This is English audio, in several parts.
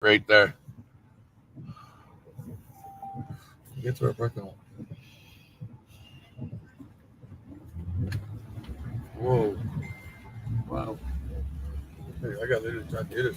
Right there. Get to our parking lot. Whoa. Wow. Hey, I got literally trying to hit us.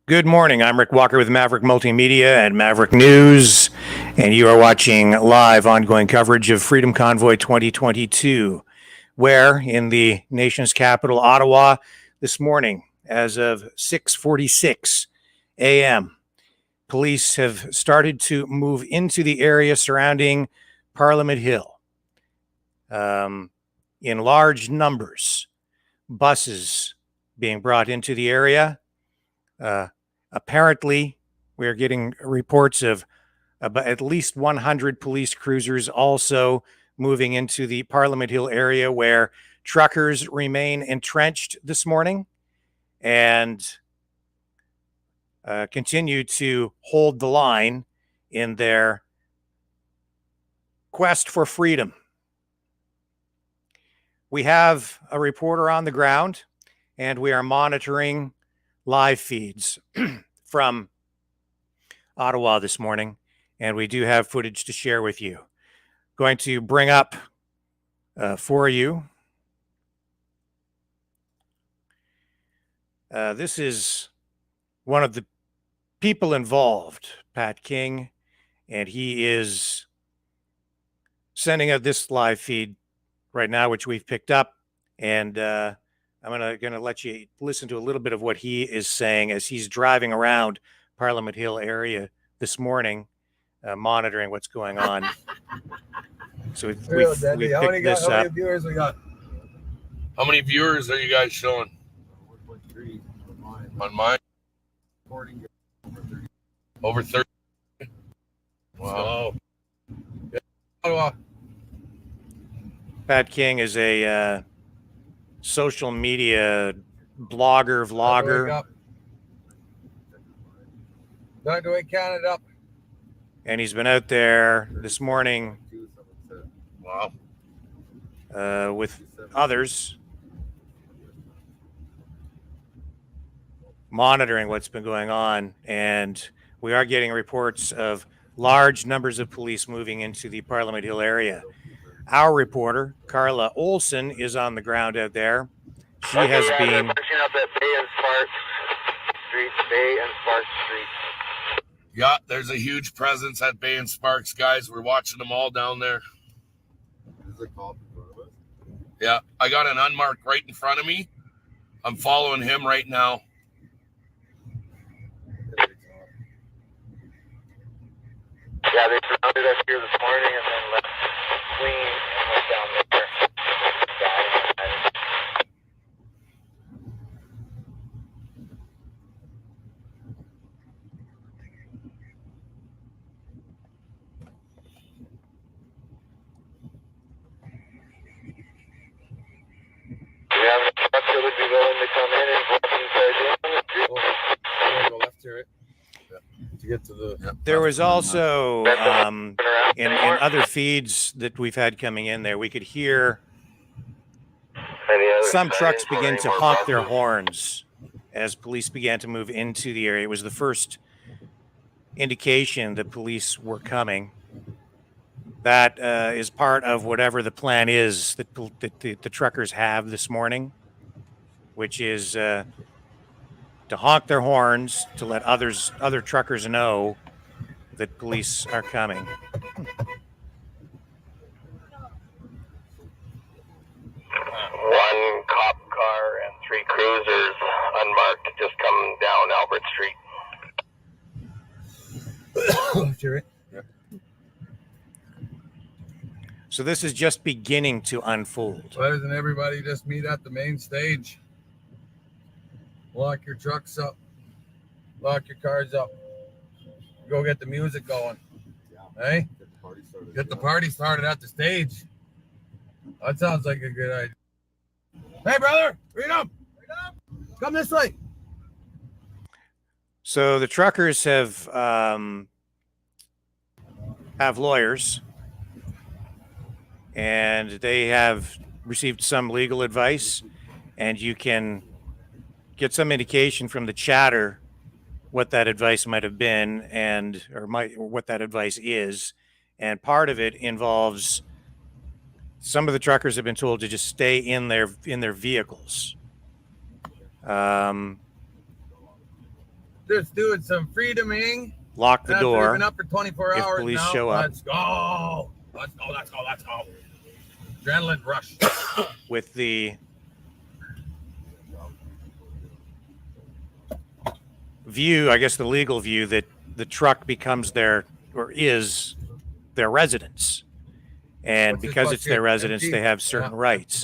Good morning. I'm Rick Walker with Maverick Multimedia and Maverick News, and you are watching live ongoing coverage of Freedom Convoy 2022, where in the nation's capital, Ottawa, this morning, as of 6:46 a.m., police have started to move into the area surrounding Parliament Hill in large numbers. Buses being brought into the area. Apparently, we're getting reports of at least 100 police cruisers also moving into the Parliament Hill area, where truckers remain entrenched this morning and continue to hold the line in their quest for freedom. We have a reporter on the ground, and we are monitoring live feeds from Ottawa this morning, and we do have footage to share with you. Going to bring up for you. This is one of the people involved, Pat King, and he is sending out this live feed right now, which we've picked up, and I'm gonna let you listen to a little bit of what he is saying as he's driving around Parliament Hill area this morning, monitoring what's going on. So we've picked this up. How many viewers we got? How many viewers are you guys showing? 1.3 on mine. Recording Over 30. Wow. Yeah. Ottawa. Pat King is a social media blogger, vlogger. Convoy Canada. And he's been out there this morning with others, monitoring what's been going on. And we are getting reports of large numbers of police moving into the Parliament Hill area. Our reporter, Carla Olson, is on the ground out there. She has been pushing up at Bay and Sparks Street. Yeah, there's a huge presence at Bay and Sparks, guys. We're watching them all down there. Is it called in front of us? Yeah, I got an unmarked right in front of me. I'm following him right now. Yeah, they surrounded us here this morning and then left Queen and went down there. Do you have any trucks that would be willing to come in and walk inside the street? Oh, go left here, right? Yeah. To get to the... Yeah. There was also, in other feeds that we've had coming in there, we could hear some trucks begin to honk their horns as police began to move into the area. It was the first indication that police were coming. That is part of whatever the plan is that the truckers have this morning, which is to honk their horns to let other truckers know that police are coming. One cop car and 3 cruisers unmarked just come down Albert Street. Left here, right? Yeah. So this is just beginning to unfold. Why doesn't everybody just meet at the main stage? Lock your trucks up. Lock your cars up. Go get the music going. Hey? Get the party started at the stage. That sounds like a good idea. Hey, brother! Freedom! Come this way! So the truckers have lawyers, and they have received some legal advice, and you can get some indication from the chatter what that advice might have been or what that advice is. And part of it involves some of the truckers have been told to just stay in their vehicles. Just doing some freedoming. Lock the door. Been up for 24 hours police now. show up. Let's go. Adrenaline rush. With the view, I guess the legal view, that the truck becomes is their residence. And because it's their residence, they have certain rights.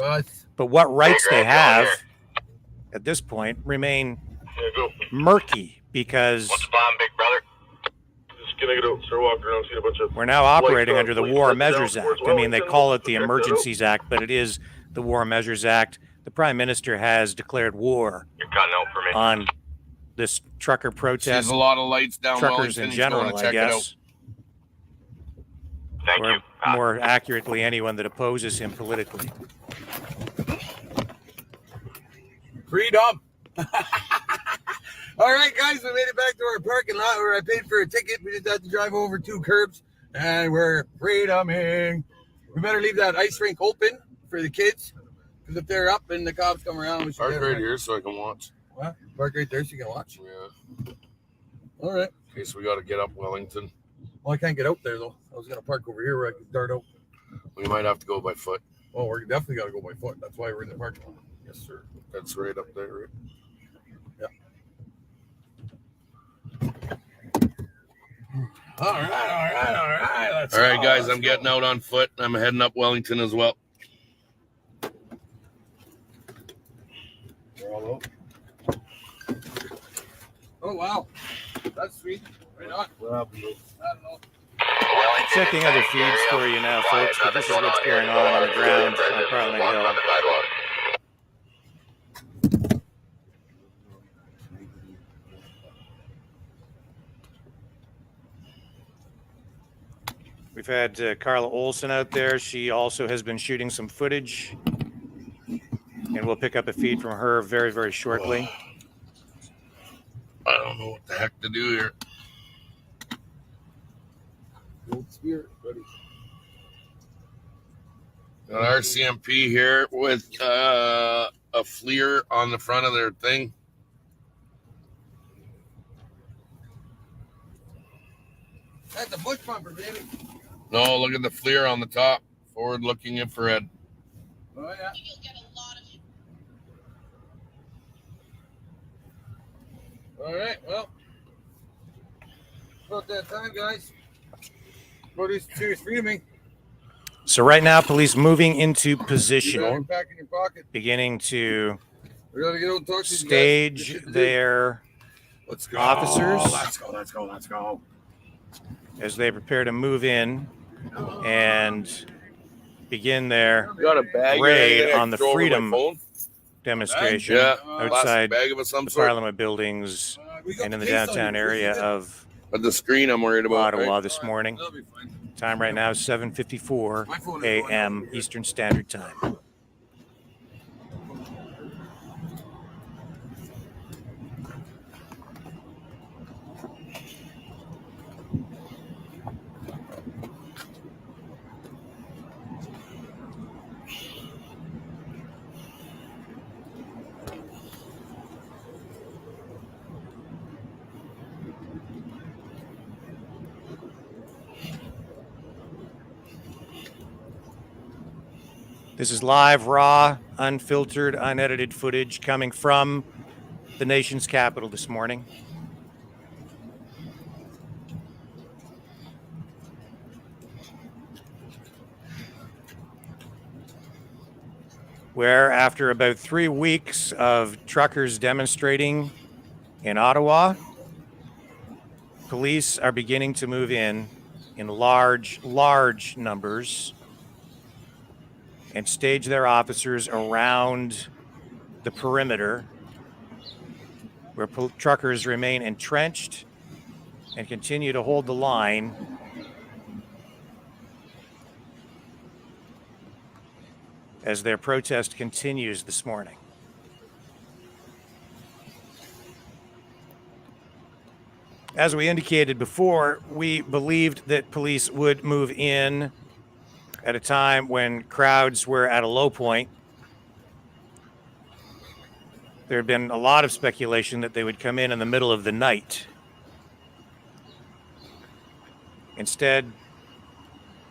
But what rights they have at this point remain murky, because What's the bomb, big brother? Just gonna go start walking around, see a bunch of. we're now operating under the police War heads Measures down Act. towards I mean, they Wellington. call it the Check that out. Emergencies Act, but it is the War Measures Act. The Prime Minister has declared war You're cutting out for me. on this trucker There's protest, a lot of lights down truckers Wellington. in He's going general, to I check it out. guess, Thank or you. more accurately, anyone that opposes him politically. Freedom. All right, guys, we made it back to our parking lot where I paid for a ticket. We just had to drive over 2 curbs, and we're freedoming. We better leave that ice rink open for the kids, because if they're up and the cops come around, we should Park get right them. here so I can watch. What? Park right there so you can watch. Yeah. All right. In case we got to get up Wellington. Well, I can't get out there, though. I was going to park over here where I could dart out. We might have to go by foot. Oh, we're definitely got to go by foot. That's why we're in the parking lot. Yes, sir. That's right up there, right? All right. Let's All right, go, guys, let's I'm getting go. out on foot. I'm heading up Wellington as well. We're all out. Oh, wow. That's sweet. Right on. I don't know. Checking other feeds for you now, folks, but this is what's going on the ground on Parliament Hill. We've had Carla Olson out there. She also has been shooting some footage, and we'll pick up a feed from her very, very shortly. I don't know what the heck to do here. Old spirit, buddy. Got RCMP here with a FLIR on the front of their thing. That's a bush bumper, baby. No, look at the FLIR on the top. Forward-looking infrared. Oh, yeah. All right, well, about that time, guys. What is serious freedoming? So right now, police moving into position, Back in your pocket. beginning to We gotta get out and talk to these guys. stage their Let's go. officers Let's go. as they prepare to move in and begin their You got a bag Raid or anything I on can the throw over my freedom phone? demonstration Yeah, outside plastic bag of some the sort. Parliament buildings We got and in the case on downtown you. area of But the screen I'm worried about. Ottawa Right? this morning. That'll be fine. Time right now is 7:54 My phone is going a.m. out. Eastern Standard Time. This is live, raw, unfiltered, unedited footage coming from the nation's capital this morning. where after about 3 weeks of truckers demonstrating in Ottawa, police are beginning to move in large numbers and stage their officers around the perimeter where truckers remain entrenched and continue to hold the line as their protest continues this morning. As we indicated before, we believed that police would move in at a time when crowds were at a low point. There had been a lot of speculation that they would come in the middle of the night. Instead,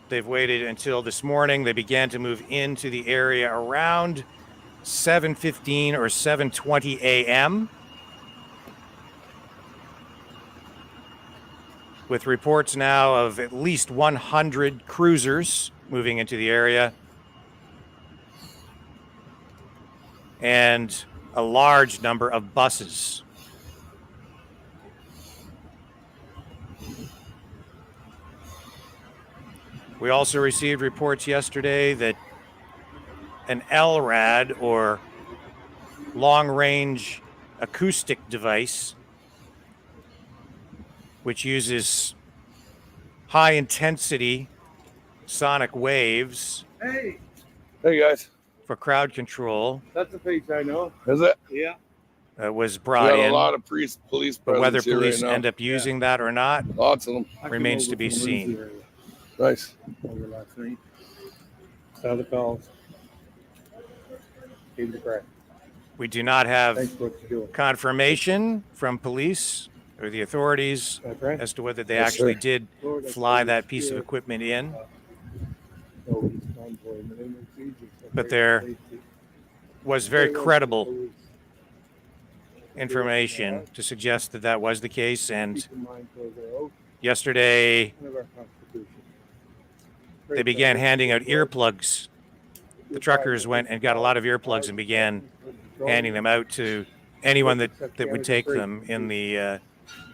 they've waited until this morning. They began to move into the area around 7:15 or 7:20 a.m. with reports now of at least 100 cruisers moving into the area and a large number of buses. We also received reports yesterday that an LRAD, or long-range acoustic device, which uses high-intensity sonic waves Hey guys, for crowd control, that's a face I know. Is it? Yeah. was We brought got a in. lot of police presence But whether here police right now. end up using that or not Lots of them. remains to be seen. Nice. Over last night. Saw the calls. Gave the crack. We do not have Thanks for what you're doing. confirmation from police or the authorities That's right. as to whether they Yes, actually sir. did fly that piece of equipment in. Oh, he's Convoy, and then it's easy. But there was very credible information to suggest that that was the case. And Keep in mind, those are oath yesterday, of our Constitution. they began handing out earplugs. The truckers went and got a lot of earplugs and began handing them out to anyone that would take them in the Amen.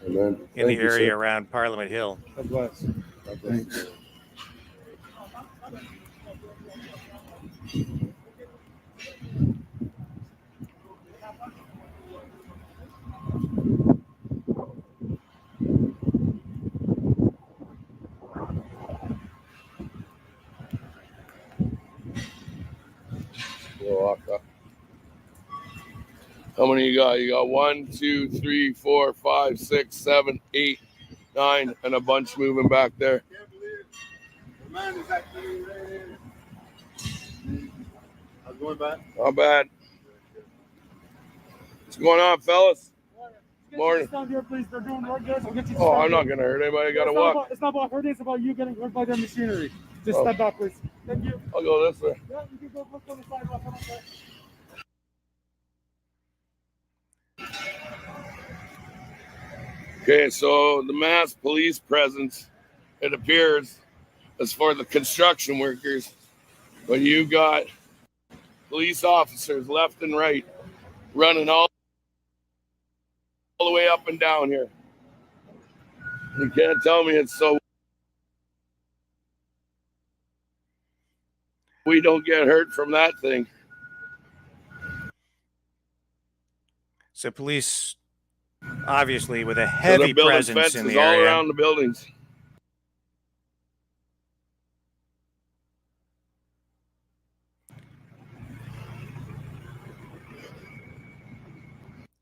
in the Thank you, area sir. around Parliament Hill. God bless. God bless. Thanks. How many you got? You got 1, 2, 3, 4, 5, 6, 7, 8, 9, and a bunch moving back there. How's it going, bud? Not bad. What's going on, fellas? Morning. Down here, please. They're doing hard gas. I'll get you. Oh, I'm not gonna hurt anybody. I gotta walk. It's not about hurting. It's about you getting hurt by their machinery. Just Oh. step back, please. Thank you. I'll go this way. Yeah, you can go look on the sidewalk. I'm okay. Okay, so the mass police presence, it appears, is for the construction workers, but you got police officers left and right running all the way up and down here. You can't tell me it's so we don't get hurt from that thing. So police, obviously, with a So heavy they're building presence fences in the all area. around the buildings.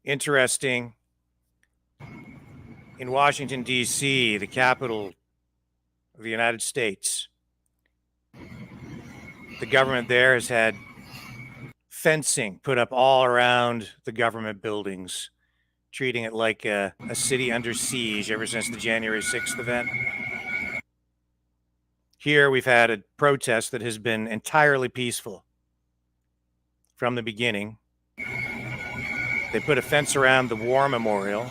Interesting. In Washington, D.C., the capital of the United States, the government there has had fencing put up all around the government buildings, treating it like a city under siege ever since the January 6th event. Here we've had a protest that has been entirely peaceful from the beginning. They put a fence around the War Memorial,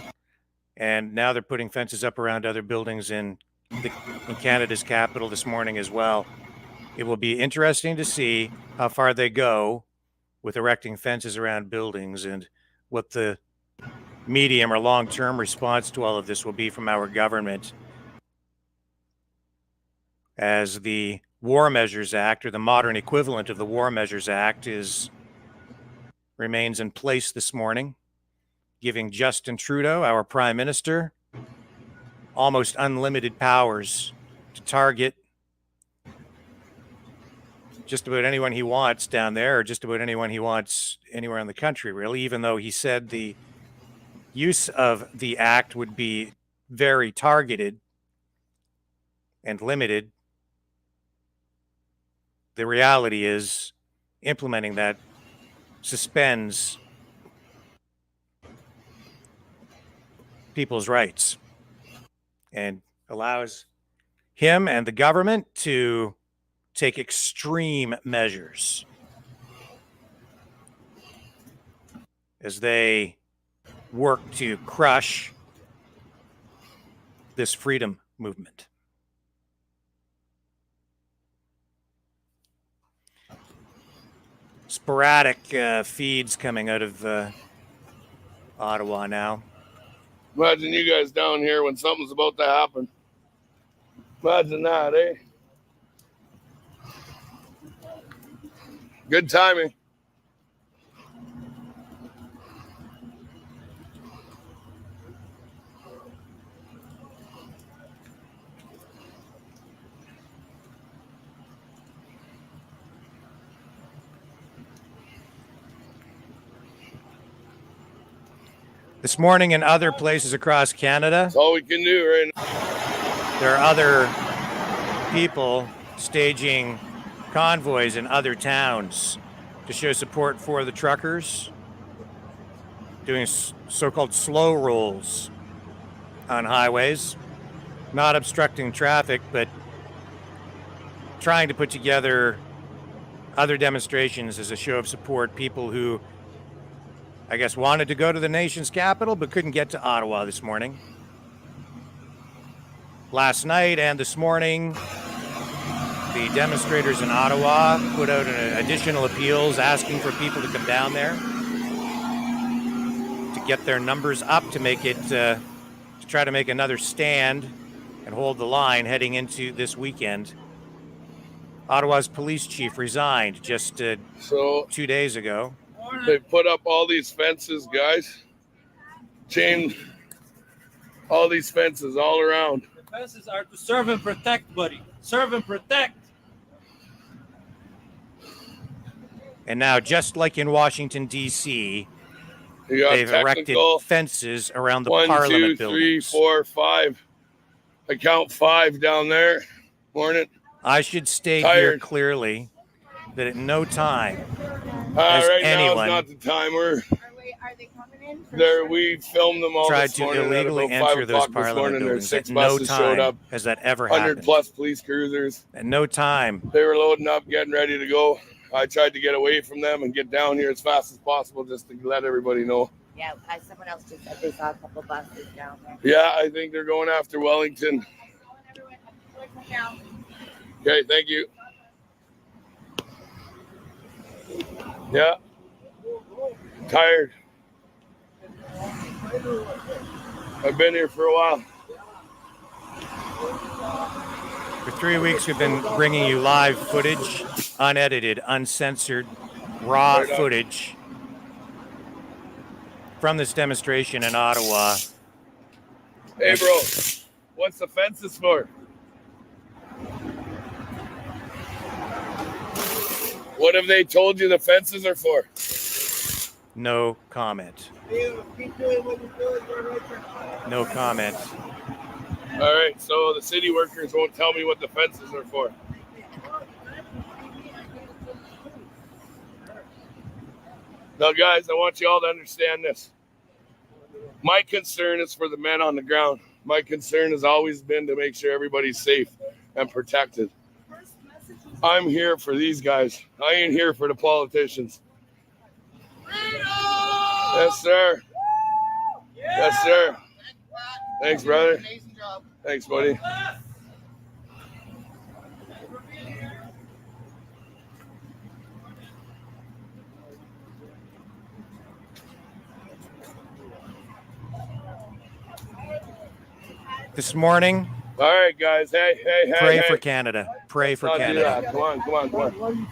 and now they're putting fences up around other buildings in Canada's capital this morning as well. It will be interesting to see how far they go with erecting fences around buildings, and what the medium or long-term response to all of this will be from our government as the War Measures Act, or the modern equivalent of the War Measures Act, remains in place this morning, giving Justin Trudeau, our Prime Minister, almost unlimited powers to target just about anyone he wants down there, or just about anyone he wants anywhere in the country, really, even though he said the use of the act would be very targeted and limited. The reality is implementing that suspends people's rights and allows him and the government to take extreme measures as they work to crush this freedom movement. Sporadic feeds coming out of Ottawa now. Imagine you guys down here when something's about to happen. Imagine that, eh? Good timing. This morning in other places across Canada, That's all we can do right now. there are other people staging convoys in other towns to show support for the truckers, doing so-called slow rolls on highways, not obstructing traffic, but trying to put together other demonstrations as a show of support. People who, I guess, wanted to go to the nation's capital but couldn't get to Ottawa this morning. Last night and this morning, the demonstrators in Ottawa put out additional appeals asking for people to come down there to get their numbers up, to make it, to try to make another stand and hold the line heading into this weekend. Ottawa's police chief resigned just 2 days ago. They put up all these fences, guys. Chain all these fences all around. The fences are to serve and protect, buddy. Serve and protect. And now, just like in Washington, D.C., they've erected fences around the Parliament buildings. 1, 2, 3, 4, 5. I count 5 down there. Morning. I should state here clearly that at no time has right anyone now is not the time. Are they coming in? There, we filmed them all tried this to morning. illegally enter those Parliament buildings. At no time has that ever happened. 100 plus police cruisers. At no time. They were loading up, getting ready to go. I tried to get away from them and get down here as fast as possible just to let everybody know. Yeah, someone else just said they saw a couple buses down there. Yeah, I think they're going after Wellington. Okay, thank you. Yeah. Tired. I've been here for a while. For 3 weeks, we've been bringing you live footage, unedited, uncensored, raw footage from this demonstration in Ottawa. Hey, bro, what's the fences for? What have they told you the fences are for? No comment. No comment. All right, so the city workers won't tell me what the fences are for. Now, guys, I want you all to understand this. My concern is for the men on the ground. My concern has always been to make sure everybody's safe and protected. I'm here for these guys. I ain't here for the politicians. Yes, sir. Yes, sir. Thanks, brother. Thanks, buddy. this morning. All right, guys. Hey. Pray for Canada. Pray for Let's not do Canada. that. Come on.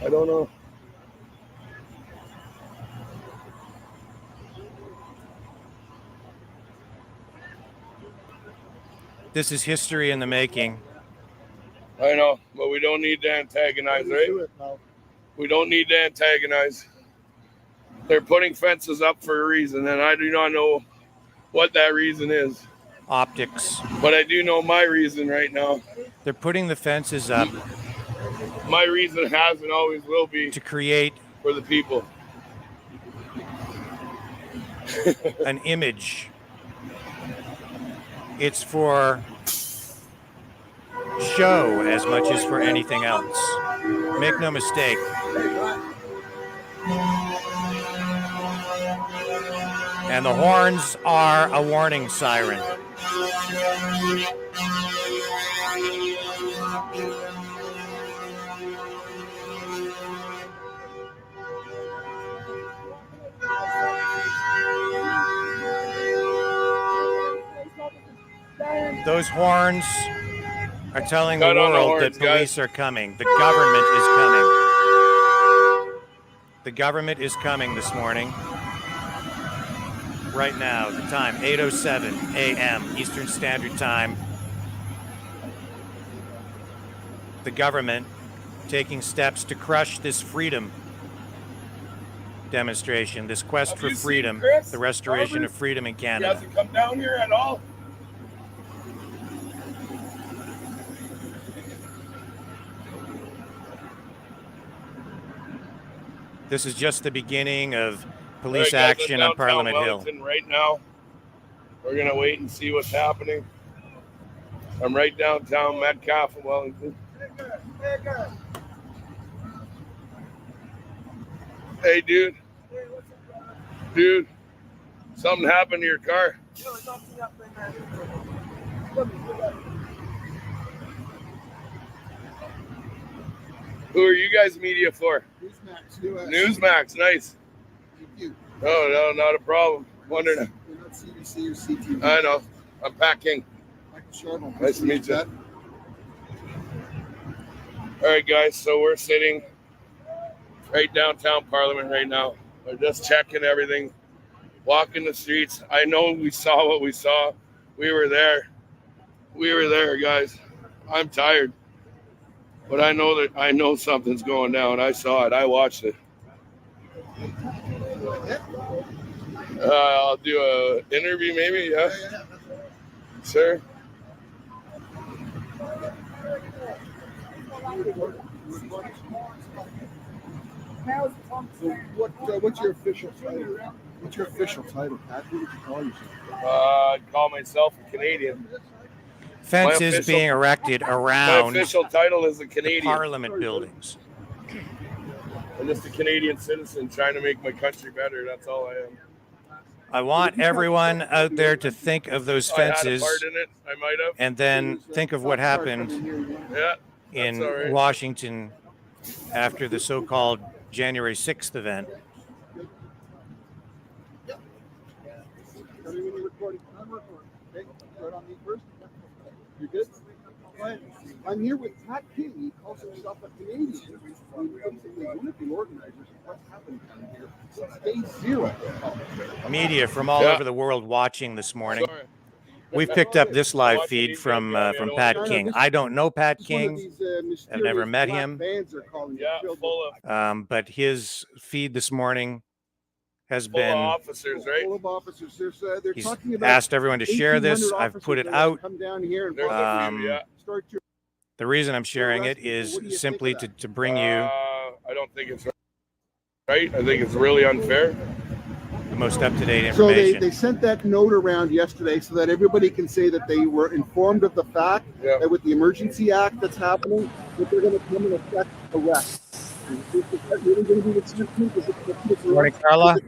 I don't know. This is history in the making. I know, but we don't need to antagonize, right? We don't need to antagonize. They're putting fences up for a reason, and I do not know what that reason is. Optics. But I do know my reason right now. They're putting the fences up. My reason has and always will be to create for the people. An image. It's for show as much as for anything else. Make no mistake. And the horns are a warning siren. Those horns are telling the world that police are coming. The government is coming. The government is coming this morning. Right now, the time, 8:07 a.m. Eastern Standard Time. The government taking steps to crush this freedom demonstration, this quest for freedom, the restoration of freedom in Canada. He hasn't come down here at all. This is just the beginning of police action on Parliament Hill. Right now, we're gonna wait and see what's happening. I'm right downtown Metcalfe and Wellington. Hey, dude. Dude, something happened to your car. Who are you guys media for? Newsmax, nice. Thank you. No, not a problem. Wondering. You're not CBC or CTV. I know. I'm Pat King. Michael Sharma. Nice to meet you. All right, guys. So we're sitting right downtown Parliament right now. We're just checking everything, walking the streets. I know we saw what we saw. We were there. We were there, guys. I'm tired. But I know something's going down. I saw it. I watched it. I'll do a interview maybe, yeah? Sir? So what's your official title? What's your official title, Pat? What would you call yourself? I'd call myself a Canadian. Fences being erected around my official title is a Canadian. Parliament buildings. I'm just a Canadian citizen trying to make my country better. That's all I am. I want everyone out there to think of those fences I had a part in it. I might have. and then think of what happened in Washington after the so-called January 6th event. You're good? I'm here with Pat King. He calls himself a Canadian. One of the organizers of what's happened down here since day zero. Media from all over the world watching this morning. We've picked up this live feed from Pat King. I don't know Pat King. I've never met him. But his feed this morning has been officers, right? Full of officers. They're he's talking about asked everyone to share this. I've put it out. Come down here and The reason I'm sharing it is simply to bring you I don't think it's right. I think it's really unfair. The most up-to-date So information. they sent that note around yesterday so that everybody can say that they were informed of the fact that with the Emergency Act that's happening, that they're going to come and effect arrest. Morning, Carla.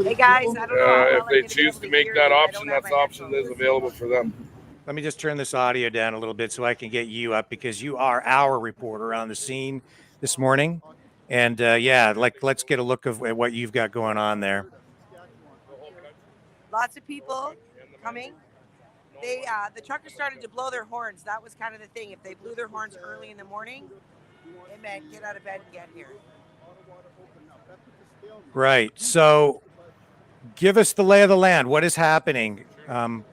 Hey guys, I don't know. If they choose to make that option, that's the option that is available for them. Let me just turn this audio down a little bit so I can get you up because you are our reporter on the scene this morning. And let's get a look of what you've got going on there. Lots of people coming, the truckers started to blow their horns. That was kind of the thing. If they blew their horns early in the morning, it meant get out of bed and get here. Right. So give us the lay of the land. What is happening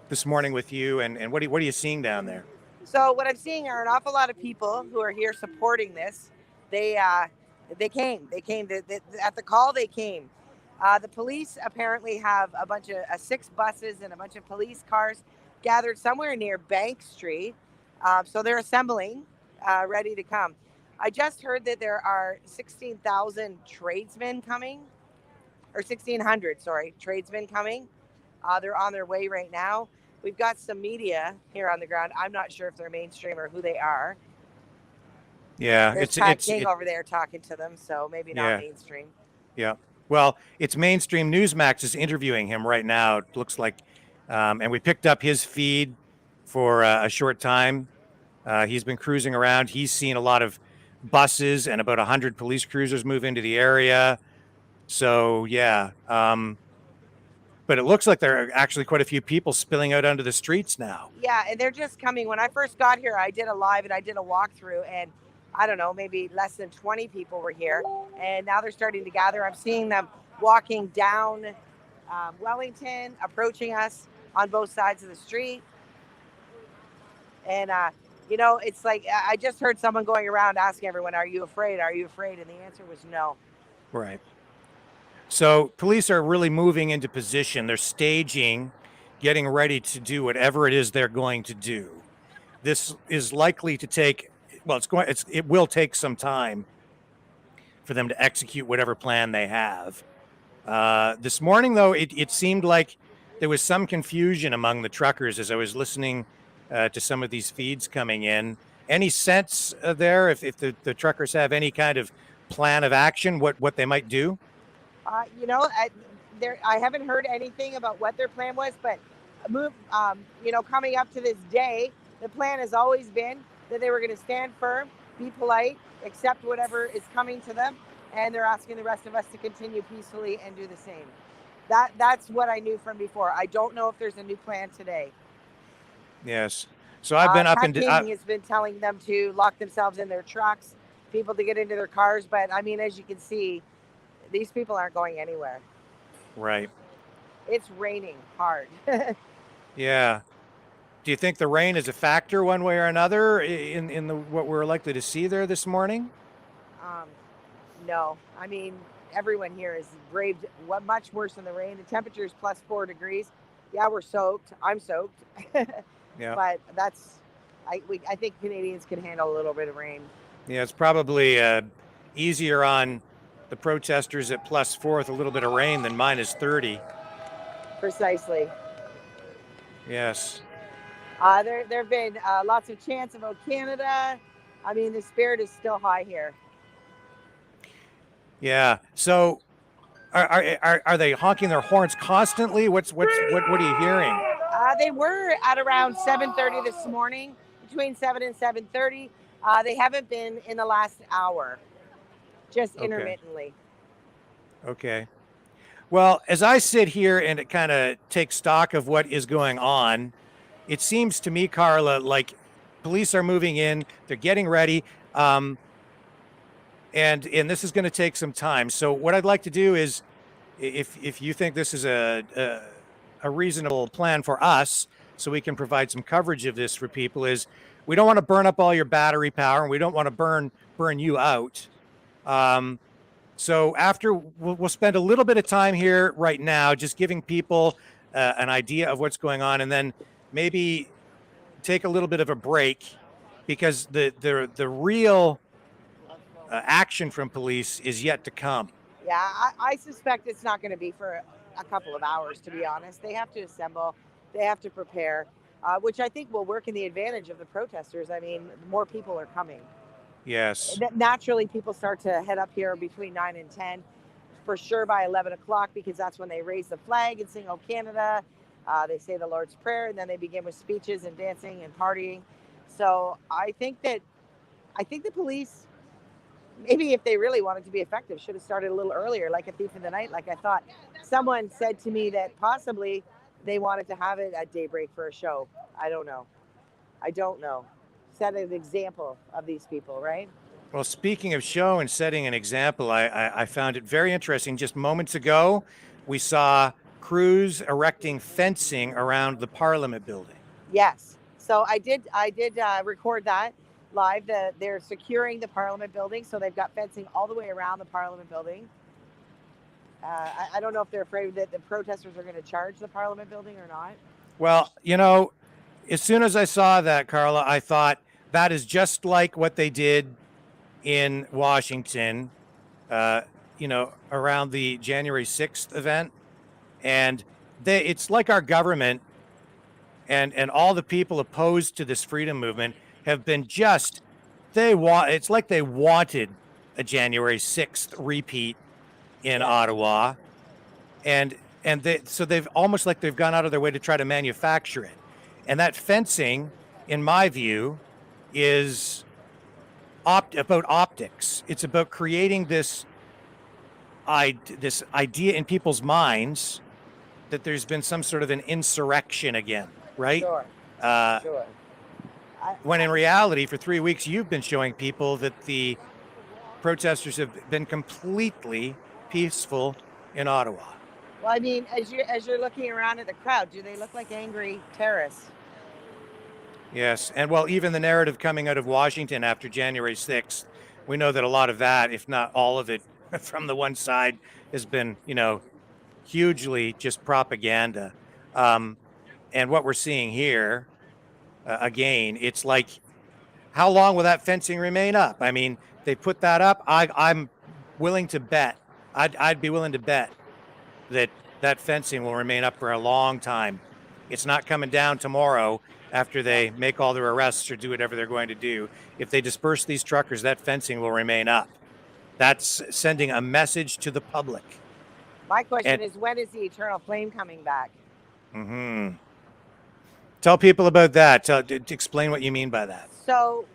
this morning with you, and what are you seeing down there? So what I'm seeing are an awful lot of people who are here supporting this. They came. They came at the call. They came. The police apparently have a bunch of 6 buses and a bunch of police cars gathered somewhere near Bank Street. So they're assembling, ready to come. I just heard that there are 16,000 tradesmen coming, or 1,600, sorry, tradesmen coming. They're on their way right now. We've got some media here on the ground. I'm not sure if they're mainstream or who they are. Yeah, There's Pat King over there talking to them, so maybe not mainstream. Yeah. Well, it's mainstream. Newsmax is interviewing him right now. It looks like, and we picked up his feed for a short time. He's been cruising around. He's seen a lot of buses and about 100 police cruisers move into the area. So yeah. But it looks like there are actually quite a few people spilling out onto the streets now. Yeah, and they're just coming. When I first got here, I did a live and I did a walkthrough, and I don't know, maybe less than 20 people were here. And now they're starting to gather. I'm seeing them walking down Wellington, approaching us on both sides of the street. And, it's like I just heard someone going around asking everyone, are you afraid? Are you afraid? And the answer was no. Right. So police are really moving into position. They're staging, getting ready to do whatever it is they're going to do. This is likely to take, it will take some time for them to execute whatever plan they have. This morning, though, it seemed like there was some confusion among the truckers as I was listening to some of these feeds coming in. Any sense there, if the truckers have any kind of plan of action, what they might do? I haven't heard anything about what their plan was, but coming up to this day, the plan has always been that they were going to stand firm, be polite, accept whatever is coming to them, and they're asking the rest of us to continue peacefully and do the same. That's what I knew from before. I don't know if there's a new plan today. Yes. So I've been up Pat King has been telling them to lock themselves in their trucks, people to get into their cars, but I mean, as you can see, these people aren't going anywhere. Right. It's raining hard. Yeah. Do you think the rain is a factor one way or another in what we're likely to see there this morning? No. I mean, everyone here has braved much worse than the rain. The temperature is plus 4 degrees. Yeah, we're soaked. I'm soaked. Yeah. But I think Canadians can handle a little bit of rain. Yeah, it's probably easier on the protesters at plus 4 with a little bit of rain than minus 30. Precisely. Yes. There have been lots of chants about Canada. I mean, the spirit is still high here. Yeah. So, are they honking their horns constantly? What are you hearing? They were at around 7:30 this morning, between 7 and 7:30. They haven't been in the last hour, just intermittently. Okay. Well, as I sit here and kind of take stock of what is going on, it seems to me, Carla, like police are moving in, they're getting ready, and this is going to take some time. So what I'd like to do is, if you think this is a reasonable plan for us, so we can provide some coverage of this for people, is we don't want to burn up all your battery power, and we don't want to burn you out. So after we'll spend a little bit of time here right now, just giving people an idea of what's going on, and then maybe take a little bit of a break, because the real action from police is yet to come. Yeah, I suspect it's not going to be for a couple of hours, to be honest. They have to assemble, they have to prepare, which I think will work in the advantage of the protesters. I mean, more people are coming. Yes. Naturally, people start to head up here between 9 and 10, for sure by 11 o'clock, because that's when they raise the flag and sing "Oh Canada." They say the Lord's Prayer, and then they begin with speeches and dancing and partying. So I think the police, maybe if they really wanted to be effective, should have started a little earlier, like a thief in the night. Like I thought, someone said to me that possibly they wanted to have it at daybreak for a show. I don't know. I don't know. Set an example of these people, right? Well, speaking of show and setting an example, I found it very interesting. Just moments ago, we saw crews erecting fencing around the Parliament building. Yes. So I did record that live. They're securing the Parliament building, so they've got fencing all the way around the Parliament building. I don't know if they're afraid that the protesters are going to charge the Parliament building or not. Well, you know, as soon as I saw that, Carla, I thought that is just like what they did in Washington, you know, around the January 6th event. And it's like our government and all the people opposed to this freedom movement have been just, it's like they wanted a January 6th repeat in Ottawa. And so they've almost like they've gone out of their way to try to manufacture it. And that fencing, in my view, is about optics. It's about creating this idea in people's minds that there's been some sort of an insurrection again, right? Sure. Sure. When in reality, for 3 weeks, you've been showing people that the protesters have been completely peaceful in Ottawa. Well, I mean, as you're looking around at the crowd, do they look like angry terrorists? Yes, and well, even the narrative coming out of Washington after January 6th, we know that a lot of that, if not all of it, from the one side has been, you know, hugely just propaganda. And what we're seeing here, again, it's like, how long will that fencing remain up? I mean, they put that up. I'm willing to bet, I'd be willing to bet that that fencing will remain up for a long time. It's not coming down tomorrow after they make all their arrests or do whatever they're going to do. If they disperse these truckers, that fencing will remain up. That's sending a message to the public. My question is, when is the eternal flame coming back? Mm-hmm. Tell people about that. Explain what you mean by that. So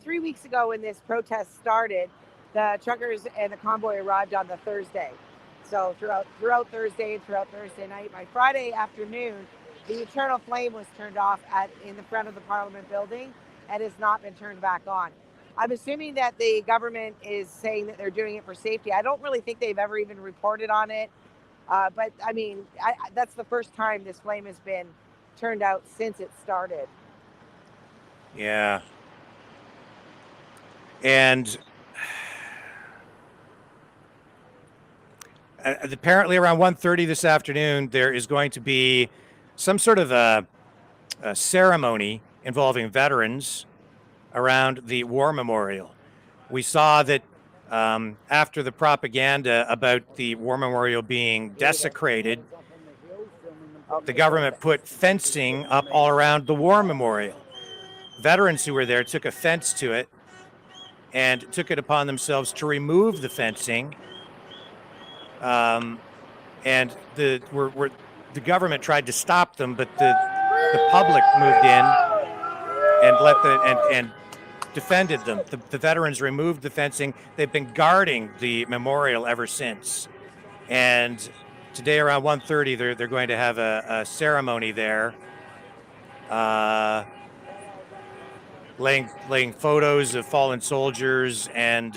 3 weeks ago when this protest started, the truckers and the convoy arrived on the Thursday. So throughout Thursday and throughout Thursday night, by Friday afternoon, the eternal flame was turned off in the front of the Parliament building and has not been turned back on. I'm assuming that the government is saying that they're doing it for safety. I don't really think they've ever even reported on it. But I mean, that's the first time this flame has been turned out since it started. Yeah. And apparently around 1:30 this afternoon, there is going to be some sort of a ceremony involving veterans around the war memorial. We saw that after the propaganda about the war memorial being desecrated, the government put fencing up all around the war memorial. Veterans who were there took offense to it and took it upon themselves to remove the fencing. And the government tried to stop them, but the public moved in and and defended them. The veterans removed the fencing. They've been guarding the memorial ever since. And today around 1:30, they're going to have a ceremony there, laying photos of fallen soldiers and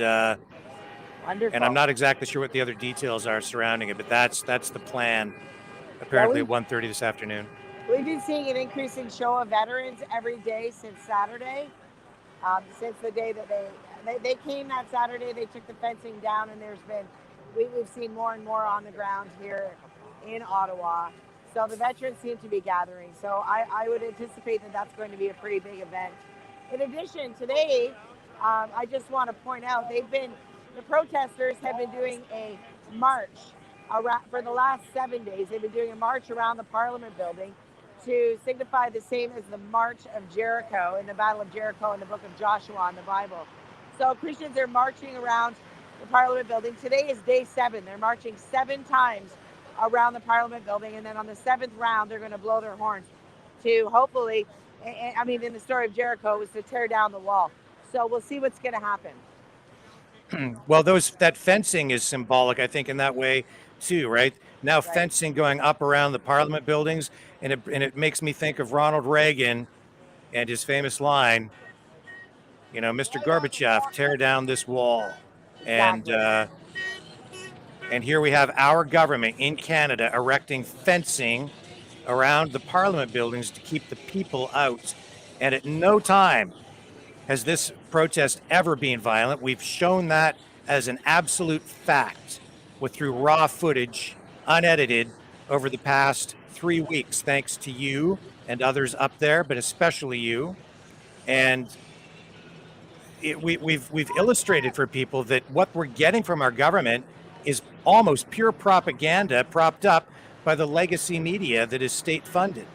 Wonderful. And I'm not exactly sure what the other details are surrounding it, but that's the plan. Apparently at 1:30 this afternoon. We've been seeing an increasing show of veterans every day since Saturday. Since the day that they came that Saturday, they took the fencing down, and we've seen more and more on the ground here in Ottawa. So the veterans seem to be gathering. So I would anticipate that that's going to be a pretty big event. In addition, today, I just want to point out the protesters have been doing a march for the last 7 days. They've been doing a march around the Parliament building to signify the same as the March of Jericho in the Battle of Jericho in the book of Joshua in the Bible. So Christians are marching around the Parliament building. Today is day 7. They're marching 7 times around the Parliament building, and then on the 7th round, they're going to blow their horns to hopefully, I mean, in the story of Jericho, it was to tear down the wall. So we'll see what's going to happen. Well, that fencing is symbolic, I think, in that way too, right? Now fencing going up around the Parliament buildings, and it makes me think of Ronald Reagan and his famous line, you know, Mr. Gorbachev, tear down this wall. Exactly. And here we have our government in Canada erecting fencing around the Parliament buildings to keep the people out. And at no time has this protest ever been violent. We've shown that as an absolute fact through raw footage, unedited, over the past 3 weeks, thanks to you and others up there, but especially you. And we've illustrated for people that what we're getting from our government is almost pure propaganda propped up by the legacy media that is state funded.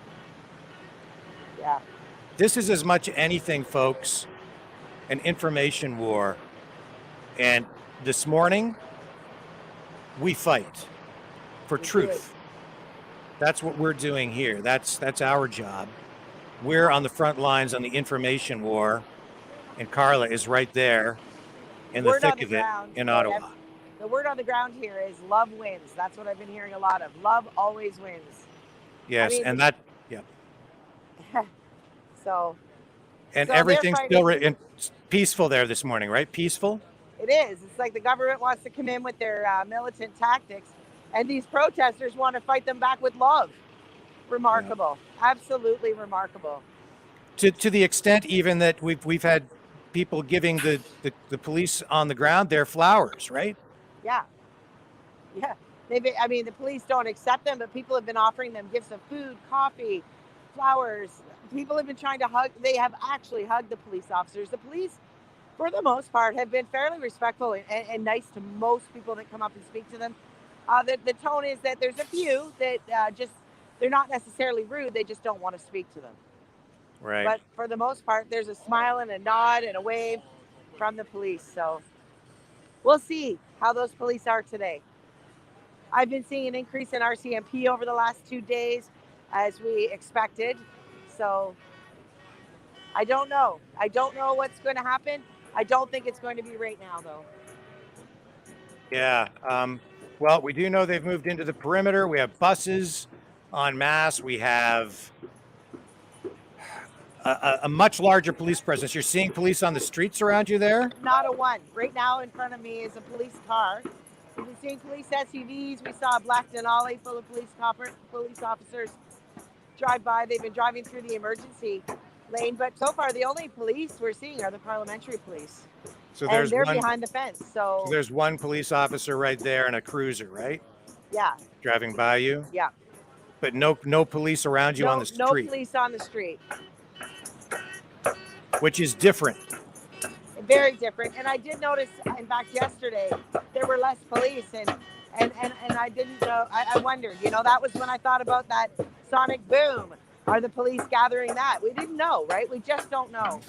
Yeah. This is as much anything, folks, an information war. And this morning, we fight for truth. That's what we're doing here. That's our job. We're on the front lines on the information war, and Carla is right there in the thick of it in Ottawa. The word on the ground here is love wins. That's what I've been hearing a lot of. Love always wins. Yes, and that, yeah. So everything's still peaceful there this morning, right? Peaceful? It is. It's like the government wants to come in with their militant tactics, and these protesters want to fight them back with love. Remarkable. Yeah. Absolutely remarkable. To the extent even that we've had people giving the police on the ground their flowers, right? Yeah. Yeah. The police don't accept them, but people have been offering them gifts of food, coffee, flowers. People have been trying to hug. They have actually hugged the police officers. The police, for the most part, have been fairly respectful and nice to most people that come up and speak to them. The tone is that there's a few that they're not necessarily rude. They just don't want to speak to them. Right. But for the most part, there's a smile and a nod and a wave from the police. So we'll see how those police are today. I've been seeing an increase in RCMP over the last 2 days, as we expected. So I don't know. I don't know what's going to happen. I don't think it's going to be right now, though. Yeah. Well, we do know they've moved into the perimeter. We have buses en masse. We have a much larger police presence. You're seeing police on the streets around you there? Not a one. Right now in front of me is a police car. We've been seeing police SUVs. We saw a black Denali full of police officers drive by. They've been driving through the emergency lane, but so far the only police we're seeing are the parliamentary police. So and they're behind the fence. So there's one police officer right there in a cruiser, right? Yeah. Driving by you? Yeah. But no police around you on the street. No police on the street. Which is different. Very different. And I did notice, in fact, yesterday, there were less police. And I didn't know, I wondered, that was when I thought about that sonic boom. Are the police gathering that? We didn't know, right? We just don't know.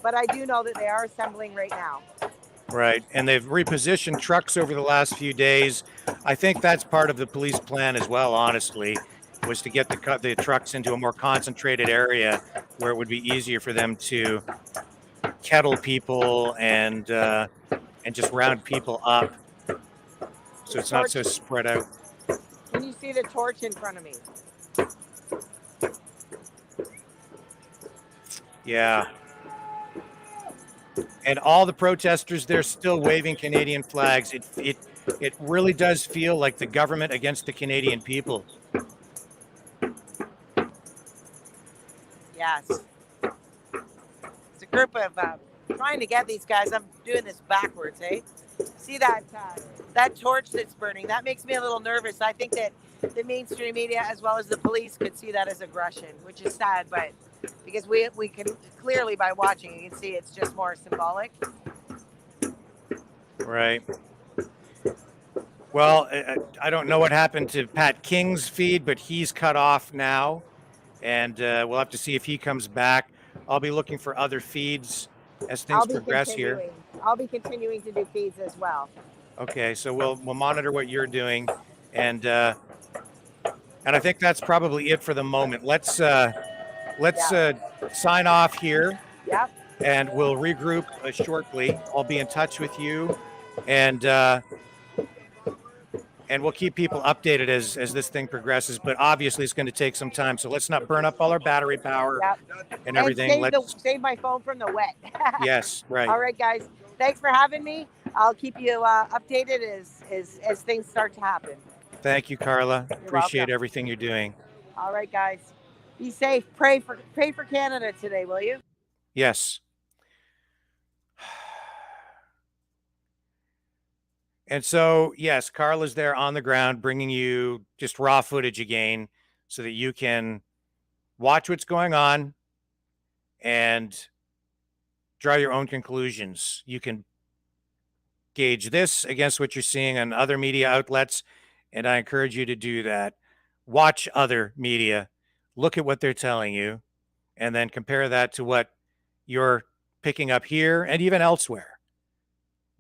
But I do know that they are assembling right now. Right. And they've repositioned trucks over the last few days. I think that's part of the police plan as well, honestly, was to get the trucks into a more concentrated area where it would be easier for them to kettle people and just round people up. So it's not so spread out. Can you see the torch in front of me? Yeah. And all the protesters, they're still waving Canadian flags. It really does feel like the government against the Canadian people. Yes. It's a group of trying to get these guys. I'm doing this backwards, eh? See that torch that's burning? That makes me a little nervous. I think that the mainstream media as well as the police could see that as aggression, which is sad, but because we can clearly, by watching, you can see it's just more symbolic. Right. Well, I don't know what happened to Pat King's feed, but he's cut off now, and we'll have to see if he comes back. I'll be looking for other feeds as things progress here. I'll be continuing to do feeds as well. Okay, so we'll monitor what you're doing, and I think that's probably it for the moment. Let's sign off here. Yep. And we'll regroup shortly. I'll be in touch with you, and and we'll keep people updated as this thing progresses. But obviously, it's going to take some time. So let's not burn up all our battery power and everything. And save my phone from the wet. Yes, right. All right, guys. Thanks for having me. I'll keep you updated as things start to happen. Thank you, Carla. You're Appreciate welcome. everything you're doing. All right, guys. Be safe. Pray for Canada today, will you? Yes. And so, yes, Carla's there on the ground bringing you just raw footage again so that you can watch what's going on and draw your own conclusions. You can gauge this against what you're seeing on other media outlets, and I encourage you to do that. Watch other media, look at what they're telling you, and then compare that to what you're picking up here and even elsewhere.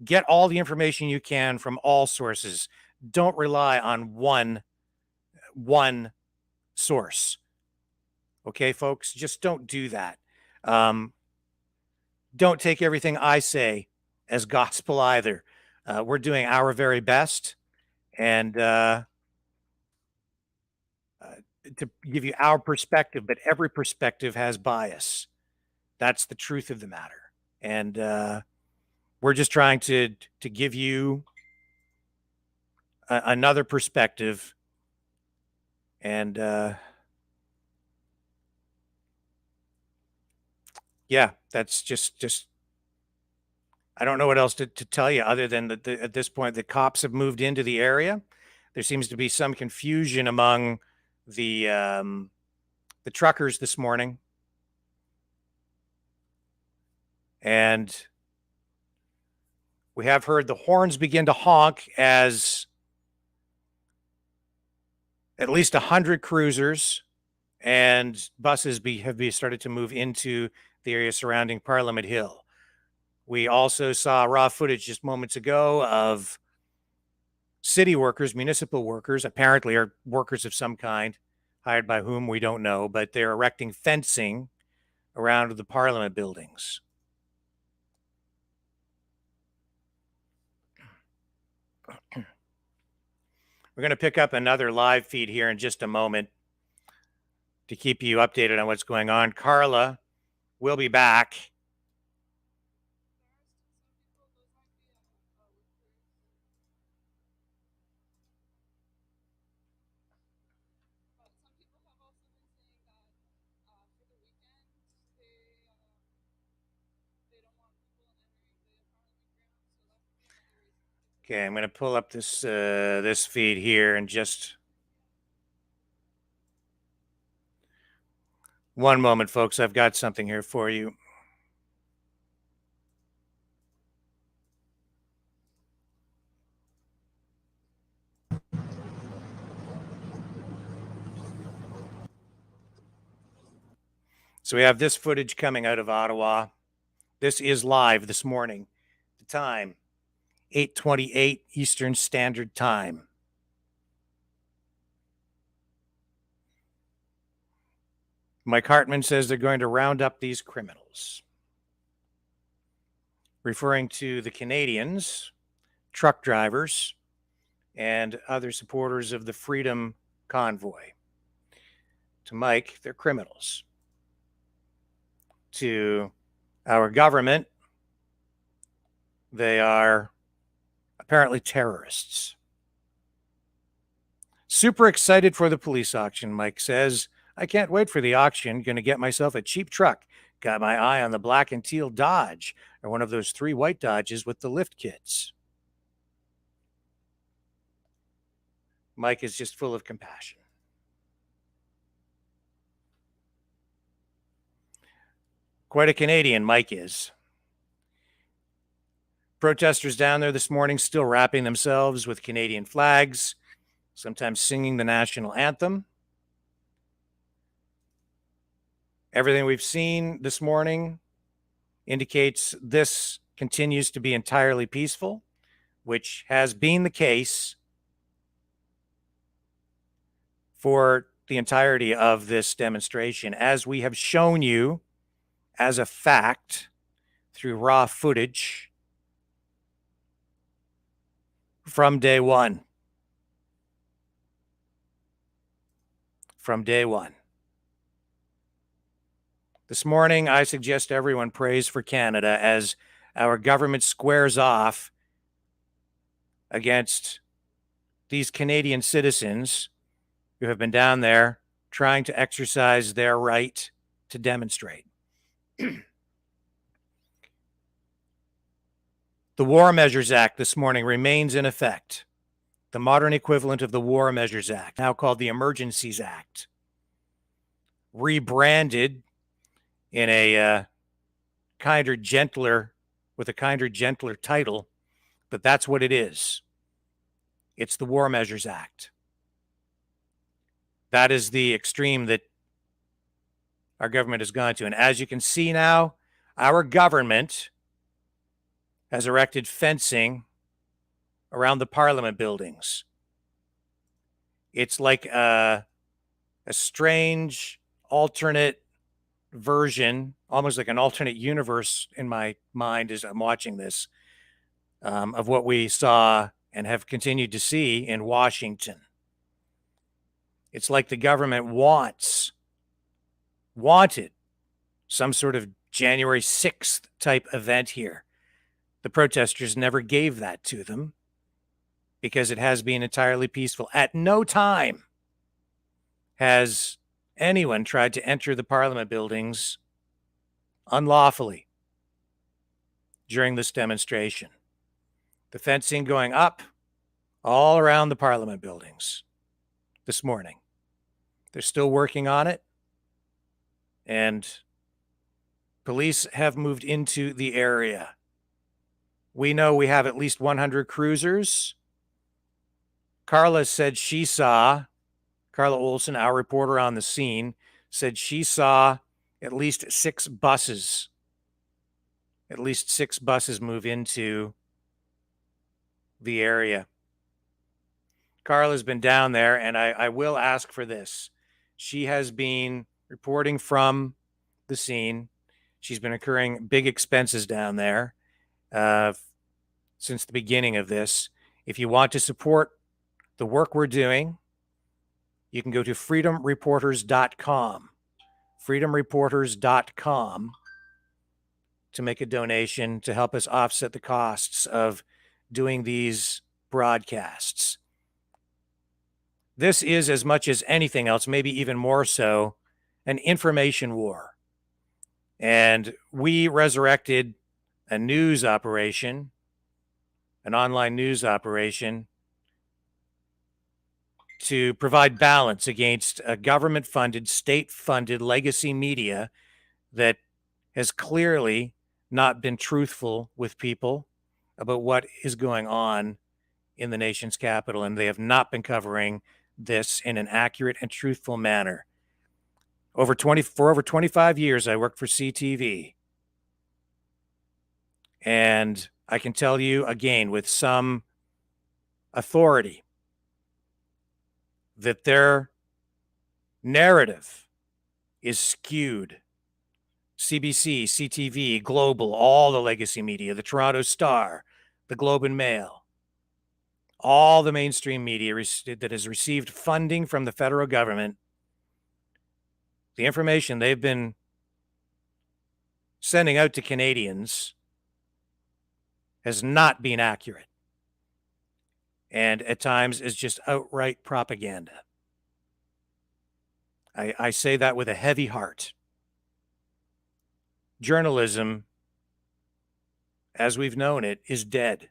Get all the information you can from all sources. Don't rely on one source. Okay, folks, just don't do that. Don't take everything I say as gospel either. We're doing our very best, and to give you our perspective, but every perspective has bias. That's the truth of the matter. And we're just trying to give you another perspective. And yeah, that's just I don't know what else to tell you other than that at this point the cops have moved into the area. There seems to be some confusion among the truckers this morning. And we have heard the horns begin to honk as at least 100 cruisers and buses have started to move into the area surrounding Parliament Hill. We also saw raw footage just moments ago of city workers, municipal workers, apparently are workers of some kind, hired by whom we don't know, but they're erecting fencing around the Parliament buildings. We're going to pick up another live feed here in just a moment to keep you updated on what's going on. Carla will be back. Okay, I'm going to pull up this this feed here in just one moment, folks. I've got something here for you. So we have this footage coming out of Ottawa. This is live this morning. The time, 8:28 Eastern Standard Time. Mike Hartman says they're going to round up these criminals, referring to the Canadians, truck drivers, and other supporters of the Freedom Convoy. To Mike, they're criminals. To our government, they are apparently terrorists. Super excited for the police auction, Mike says. I can't wait for the auction. Going to get myself a cheap truck. Got my eye on the black and teal Dodge, or one of those 3 white Dodges with the lift kits. Mike is just full of compassion. Quite a Canadian, Mike is. Protesters down there this morning still wrapping themselves with Canadian flags, sometimes singing the national anthem. Everything we've seen this morning indicates this continues to be entirely peaceful, which has been the case for the entirety of this demonstration, as we have shown you as a fact through raw footage from day one. from day one. This morning, I suggest everyone prays for Canada as our government squares off against these Canadian citizens who have been down there trying to exercise their right to demonstrate. The War Measures Act this morning remains in effect. The modern equivalent of the War Measures Act, now called the Emergencies Act, rebranded in a kinder, gentler title, but that's what it is. It's the War Measures Act. That is the extreme that our government has gone to. And as you can see now, our government has erected fencing around the Parliament buildings. It's like a strange alternate version, almost like an alternate universe in my mind as I'm watching this, of what we saw and have continued to see in Washington. It's like the government wanted some sort of January 6th type event here. The protesters never gave that to them because it has been entirely peaceful. At no time has anyone tried to enter the Parliament buildings unlawfully during this demonstration. The fencing going up all around the Parliament buildings this morning. They're still working on it, and police have moved into the area. We know we have at least 100 cruisers. Carla said she saw, Carla Olson, our reporter on the scene, said she saw at least 6 buses. At least 6 buses move into the area. Carla's been down there, and I will ask for this. She has been reporting from the scene. She's been incurring big expenses down there since the beginning of this. If you want to support the work we're doing, you can go to freedomreporters.com. freedomreporters.com to make a donation to help us offset the costs of doing these broadcasts. This is, as much as anything else, maybe even more so, an information war. And we resurrected a news operation, an online news operation, to provide balance against a government-funded, state-funded legacy media that has clearly not been truthful with people about what is going on in the nation's capital, and they have not been covering this in an accurate and truthful manner. For over 25 years, I worked for CTV. And I can tell you again with some authority that their narrative is skewed. CBC, CTV, Global, all the legacy media, the Toronto Star, the Globe and Mail, all the mainstream media that has received funding from the federal government, the information they've been sending out to Canadians has not been accurate, and at times is just outright propaganda. I say that with a heavy heart. Journalism, as we've known it, is dead.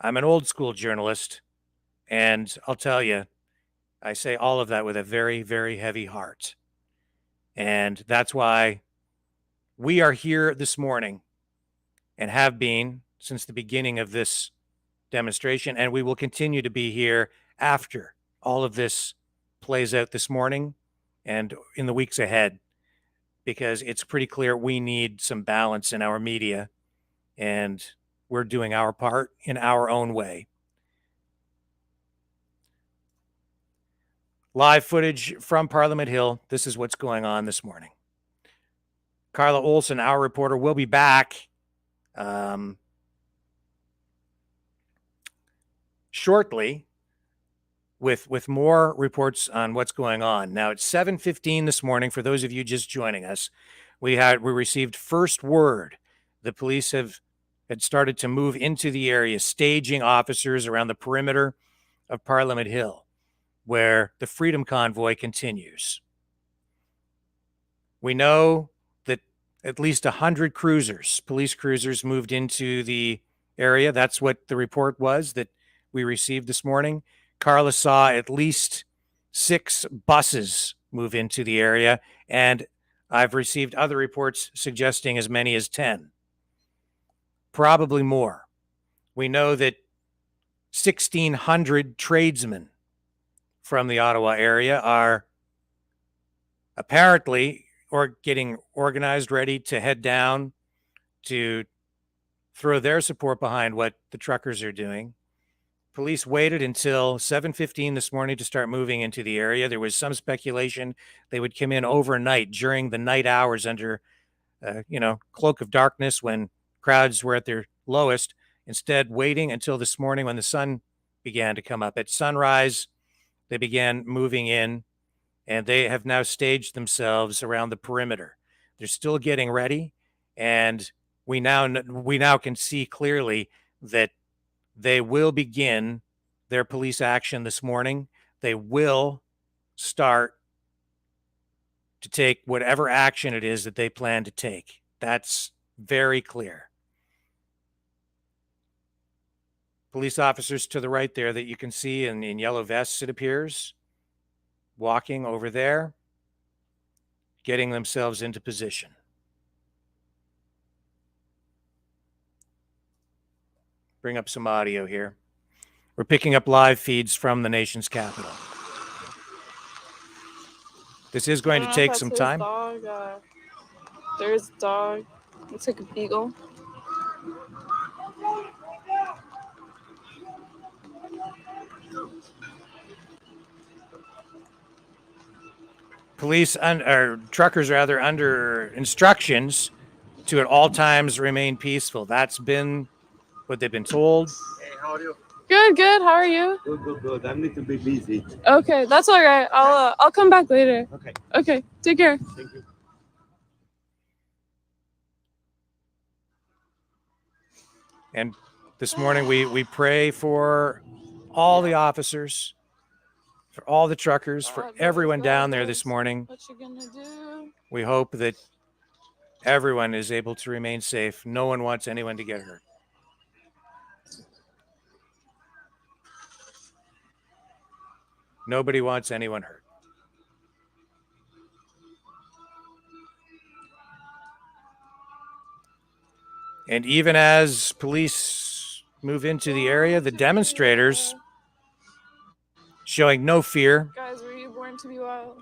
I'm an old school journalist, and I'll tell you, I say all of that with a very, very heavy heart. And that's why we are here this morning and have been since the beginning of this demonstration, and we will continue to be here after all of this plays out this morning and in the weeks ahead, because it's pretty clear we need some balance in our media, and we're doing our part in our own way. Live footage from Parliament Hill. This is what's going on this morning. Carla Olson, our reporter, will be back shortly with more reports on what's going on. Now it's 7:15 this morning. For those of you just joining us, we received first word. The police had started to move into the area, staging officers around the perimeter of Parliament Hill, where the Freedom Convoy continues. We know that at least 100 cruisers, police cruisers, moved into the area. That's what the report was that we received this morning. Carla saw at least 6 buses move into the area, and I've received other reports suggesting as many as 10, probably more. We know that 1,600 tradesmen from the Ottawa area are apparently getting organized, ready to head down to throw their support behind what the truckers are doing. Police waited until 7:15 this morning to start moving into the area. There was some speculation they would come in overnight during the night hours under, cloak of darkness when crowds were at their lowest. Instead, waiting until this morning when the sun began to come up. At sunrise, they began moving in, and they have now staged themselves around the perimeter. They're still getting ready, and we now can see clearly that they will begin their police action this morning. They will start to take whatever action it is that they plan to take. That's very clear. Police officers to the right there that you can see in yellow vests, it appears, walking over there, getting themselves into position. Bring up some audio here. We're picking up live feeds from the nation's capital. This is going to take some time. Dog. There's a dog. Looks like a beagle. Truckers rather, under instructions to at all times remain peaceful. That's been what they've been told. Hey, how are you? Good. How are you? Good. I'm a little bit busy. Okay, that's all right. I'll come back later. Okay. Take care. Thank you. And this morning we pray for all the officers, for all the truckers, for everyone down there this morning. What you gonna do? We hope that everyone is able to remain safe. No one wants anyone to get hurt. Nobody wants anyone hurt. And even as police move into the area, the demonstrators showing no fear. Guys, were you born to be wild?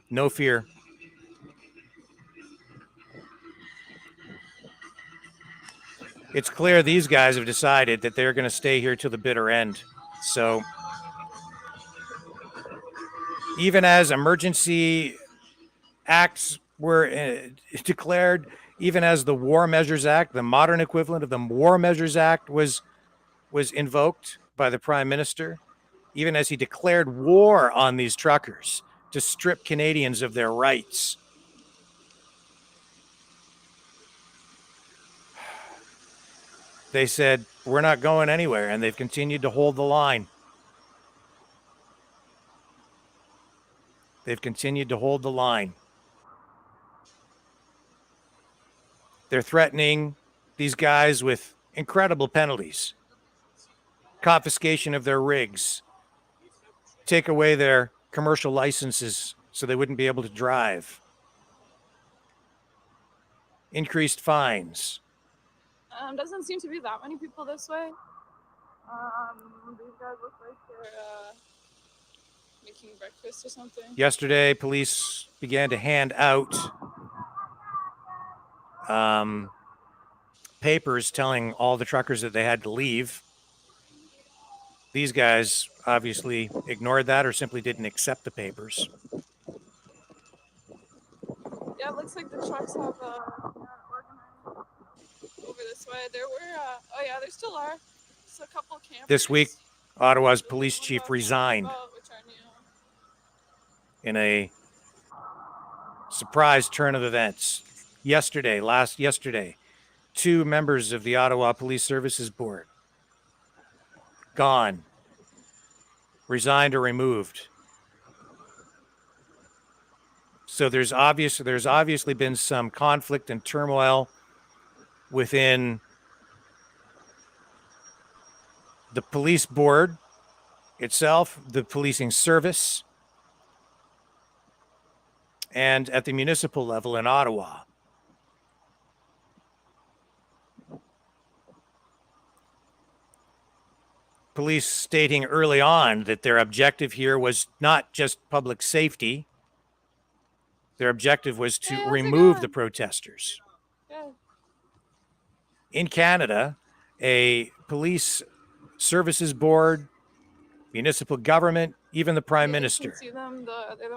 No fear. It's clear these guys have decided that they're going to stay here till the bitter end. So even as emergency acts were declared, even as the War Measures Act, the modern equivalent of the War Measures Act, was invoked by the Prime Minister, even as he declared war on these truckers to strip Canadians of their rights. They said, we're not going anywhere, and they've continued to hold the line. They've continued to hold the line. They're threatening these guys with incredible penalties. Confiscation of their rigs. Take away their commercial licenses so they wouldn't be able to drive. Increased fines. Doesn't seem to be that many people this way. These guys look like they're making breakfast or something. Yesterday, police began to hand out papers telling all the truckers that they had to leave. These guys obviously ignored that or simply didn't accept the papers. Yeah, it looks like the trucks have organized over this this way. There were, oh yeah, there still are. Just a couple campers. This week, Ottawa's police Ones I chief was talking resigned about, which are new. in a surprise turn of events. Yesterday, 2 members of the Ottawa Police Services Board gone, resigned or removed. So there's obviously been some conflict and turmoil within the police board itself, the policing service, and at the municipal level in Ottawa. Police stating early on that their objective here was not just public safety. Their objective was to remove the protesters. Yeah. In Canada, a police services board, municipal government, even the prime minister,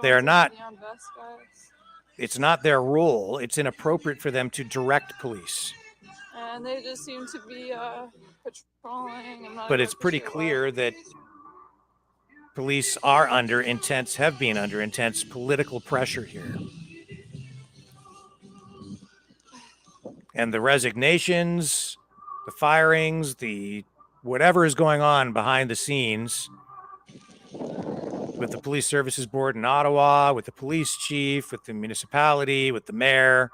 they are not, it's not their role. It's inappropriate for them to direct police. And they just seem to be patrolling. But it's pretty clear that police are have been under intense political pressure here. And the resignations, the firings, the whatever is going on behind the scenes with the police services board in Ottawa, with the police chief, with the municipality, with the mayor,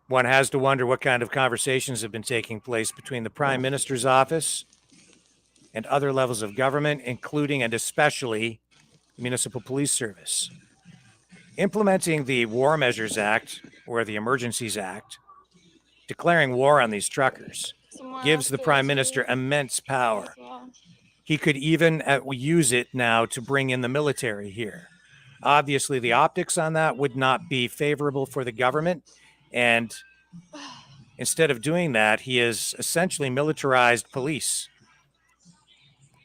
one has to wonder what kind of conversations have been taking place between the Prime Minister's office and other levels of government, including and especially the Municipal Police Service. Implementing the War Measures Act, or the Emergencies Act, declaring war on these truckers, gives the Prime Minister immense power. He could even use it now to bring in the military here. Obviously, the optics on that would not be favorable for the government. And instead of doing that, he has essentially militarized police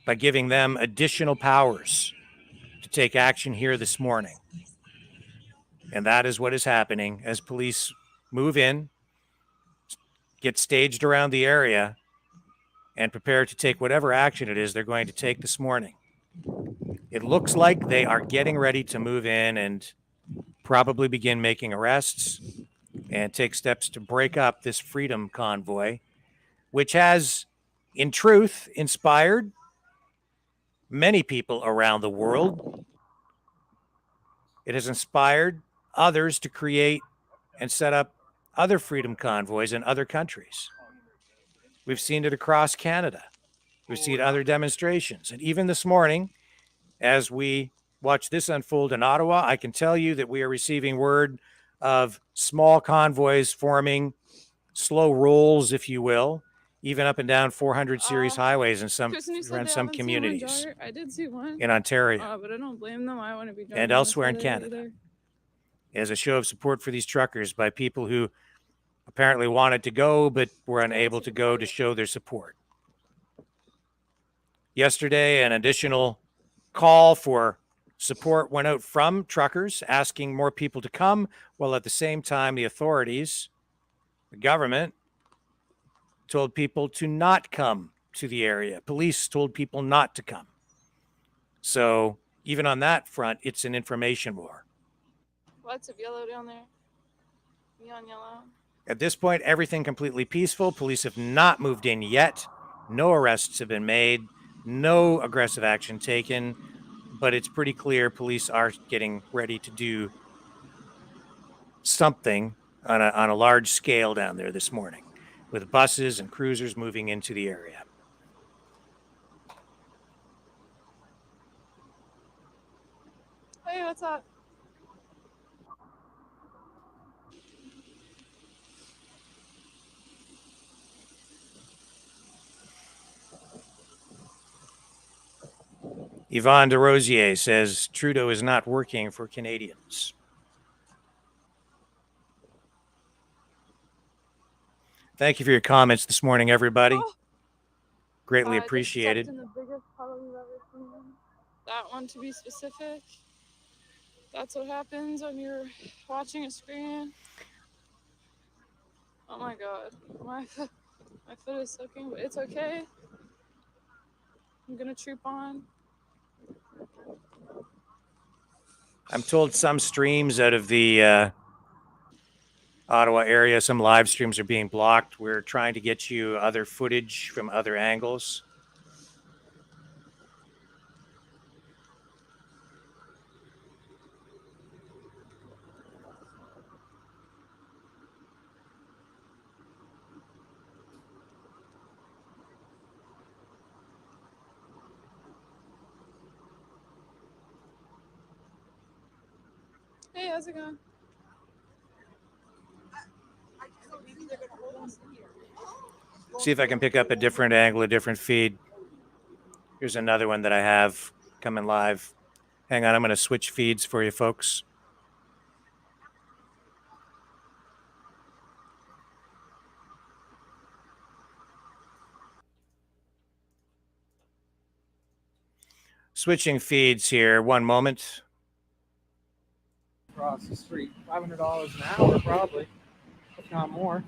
by giving them additional powers to take action here this morning. And that is what is happening as police move in, get staged around the area, and prepare to take whatever action it is they're going to take this morning. It looks like they are getting ready to move in and probably begin making arrests and take steps to break up this freedom convoy, which has, in truth, inspired many people around the world. It has inspired others to create and set up other freedom convoys in other countries. We've seen it across Canada. We've seen other demonstrations. And even this morning, as we watch this unfold in Ottawa, I can tell you that we are receiving word of small convoys forming, slow rolls, if you will, even up and down 400 series highways in some communities. I did see one in Ontario, but I don't blame them. I want to be driving and elsewhere in Canada, either. As a show of support for these truckers by people who apparently wanted to go but were unable to go to show their support. Yesterday, an additional call for support went out from truckers asking more people to come, while at the same time the authorities, the government, told people to not come to the area. Police told people not to come. So even on that front, it's an information war. Lots of yellow down there. Neon yellow. At this point, everything completely peaceful. Police have not moved in yet. No arrests have been made. No aggressive action taken. But it's pretty clear police are getting ready to do something on a large scale down there this morning, with buses and cruisers moving into the area. Hey, what's up? Yvonne DeRosier says Trudeau is not working for Canadians. Thank you for your comments this morning, everybody. Greatly appreciated. In the biggest puddle you've ever seen. That one, to be specific. That's what happens when you're watching a screen. Oh my god. My foot is soaking, but it's okay. I'm gonna troop on. I'm told some streams out of the Ottawa area, some live streams are being blocked. We're trying to get you other footage from other angles. Hey, how's it going? See if I can pick up a different angle, a different feed. Here's another one that I have coming live. Hang on, I'm going to switch feeds for you folks. Switching feeds here. One moment. Across the street, $500 an hour, probably, if not more.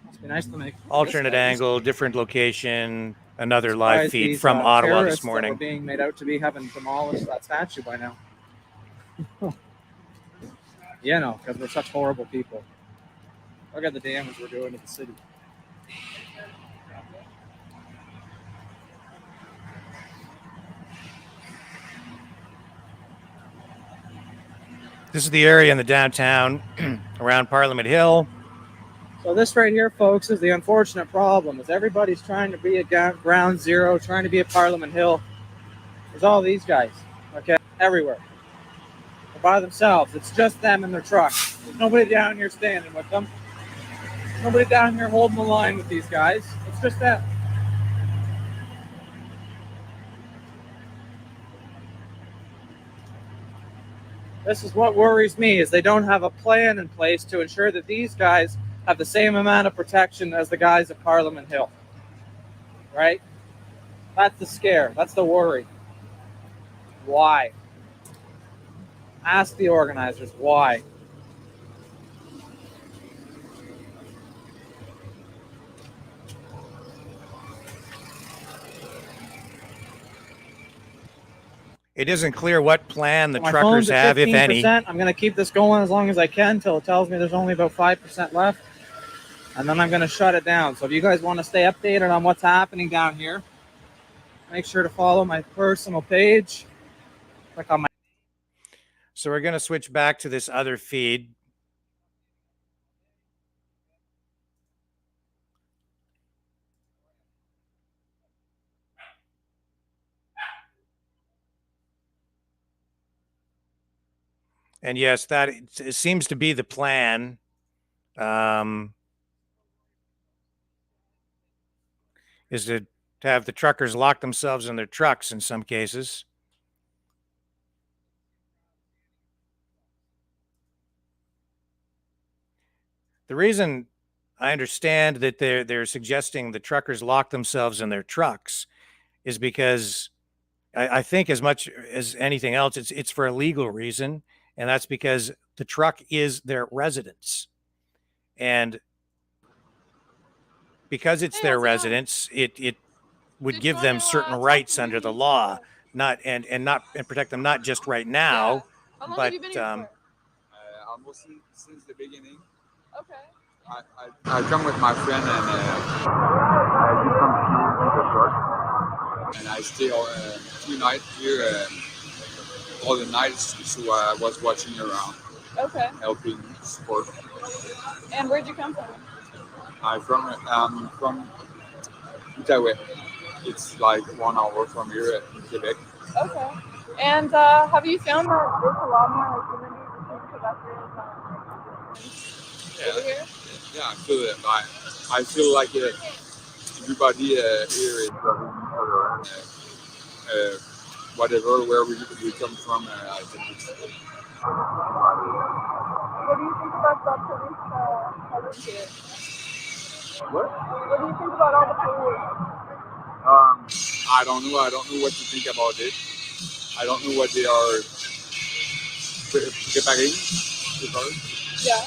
Must be nice to make Alternate angle, different location, another live feed from Ottawa this morning. That were being made out to be having demolished that statue by now. You know, because we're such horrible people. Look at the damage we're doing to the city. This is the area in the downtown around Parliament Hill. So this right here, folks, is the unfortunate problem. Is everybody's trying to be at ground zero, trying to be at Parliament Hill. There's all these guys, okay, everywhere. They're by themselves. It's just them and their truck. There's nobody down here standing with them. Nobody down here holding the line with these guys. It's just them. This is what worries me, is they don't have a plan in place to ensure that these guys have the same amount of protection as the guys at Parliament Hill. Right? That's the scare. That's the worry. Why? Ask the organizers why. It isn't clear what plan the truckers have, if any. I'm going to keep this going as long as I can until it tells me there's only about 5% left. And then I'm going to shut it down. So if you guys want to stay updated on what's happening down here, make sure to follow my personal page. Click on my. So we're going to switch back to this other feed. And yes, that it seems to be the plan. Is to have the truckers lock themselves in their trucks in some cases. The reason I understand that they're suggesting the truckers lock themselves in their trucks is because I think as much as anything else, it's for a legal reason. And that's because the truck is their residence. And because it's their residence, it would give them certain rights under the law, and protect them not just right now, but almost since the beginning. Okay. I come with my friend and I do some and I stay 2 nights here. All the nights, so I was watching around. Okay. Helping support. And where'd you come from? I'm from Ottawa. It's like 1 hour from here in Quebec. Okay. And have you found that there's a lot more opportunities between Quebecers over here? Yeah, I feel it. I feel like everybody here is whatever, where we come from, I think it's What do you think about the police presence here? What do you think about all the police? I don't know. I don't know what to think about it. I don't know what they are preparing. Yeah.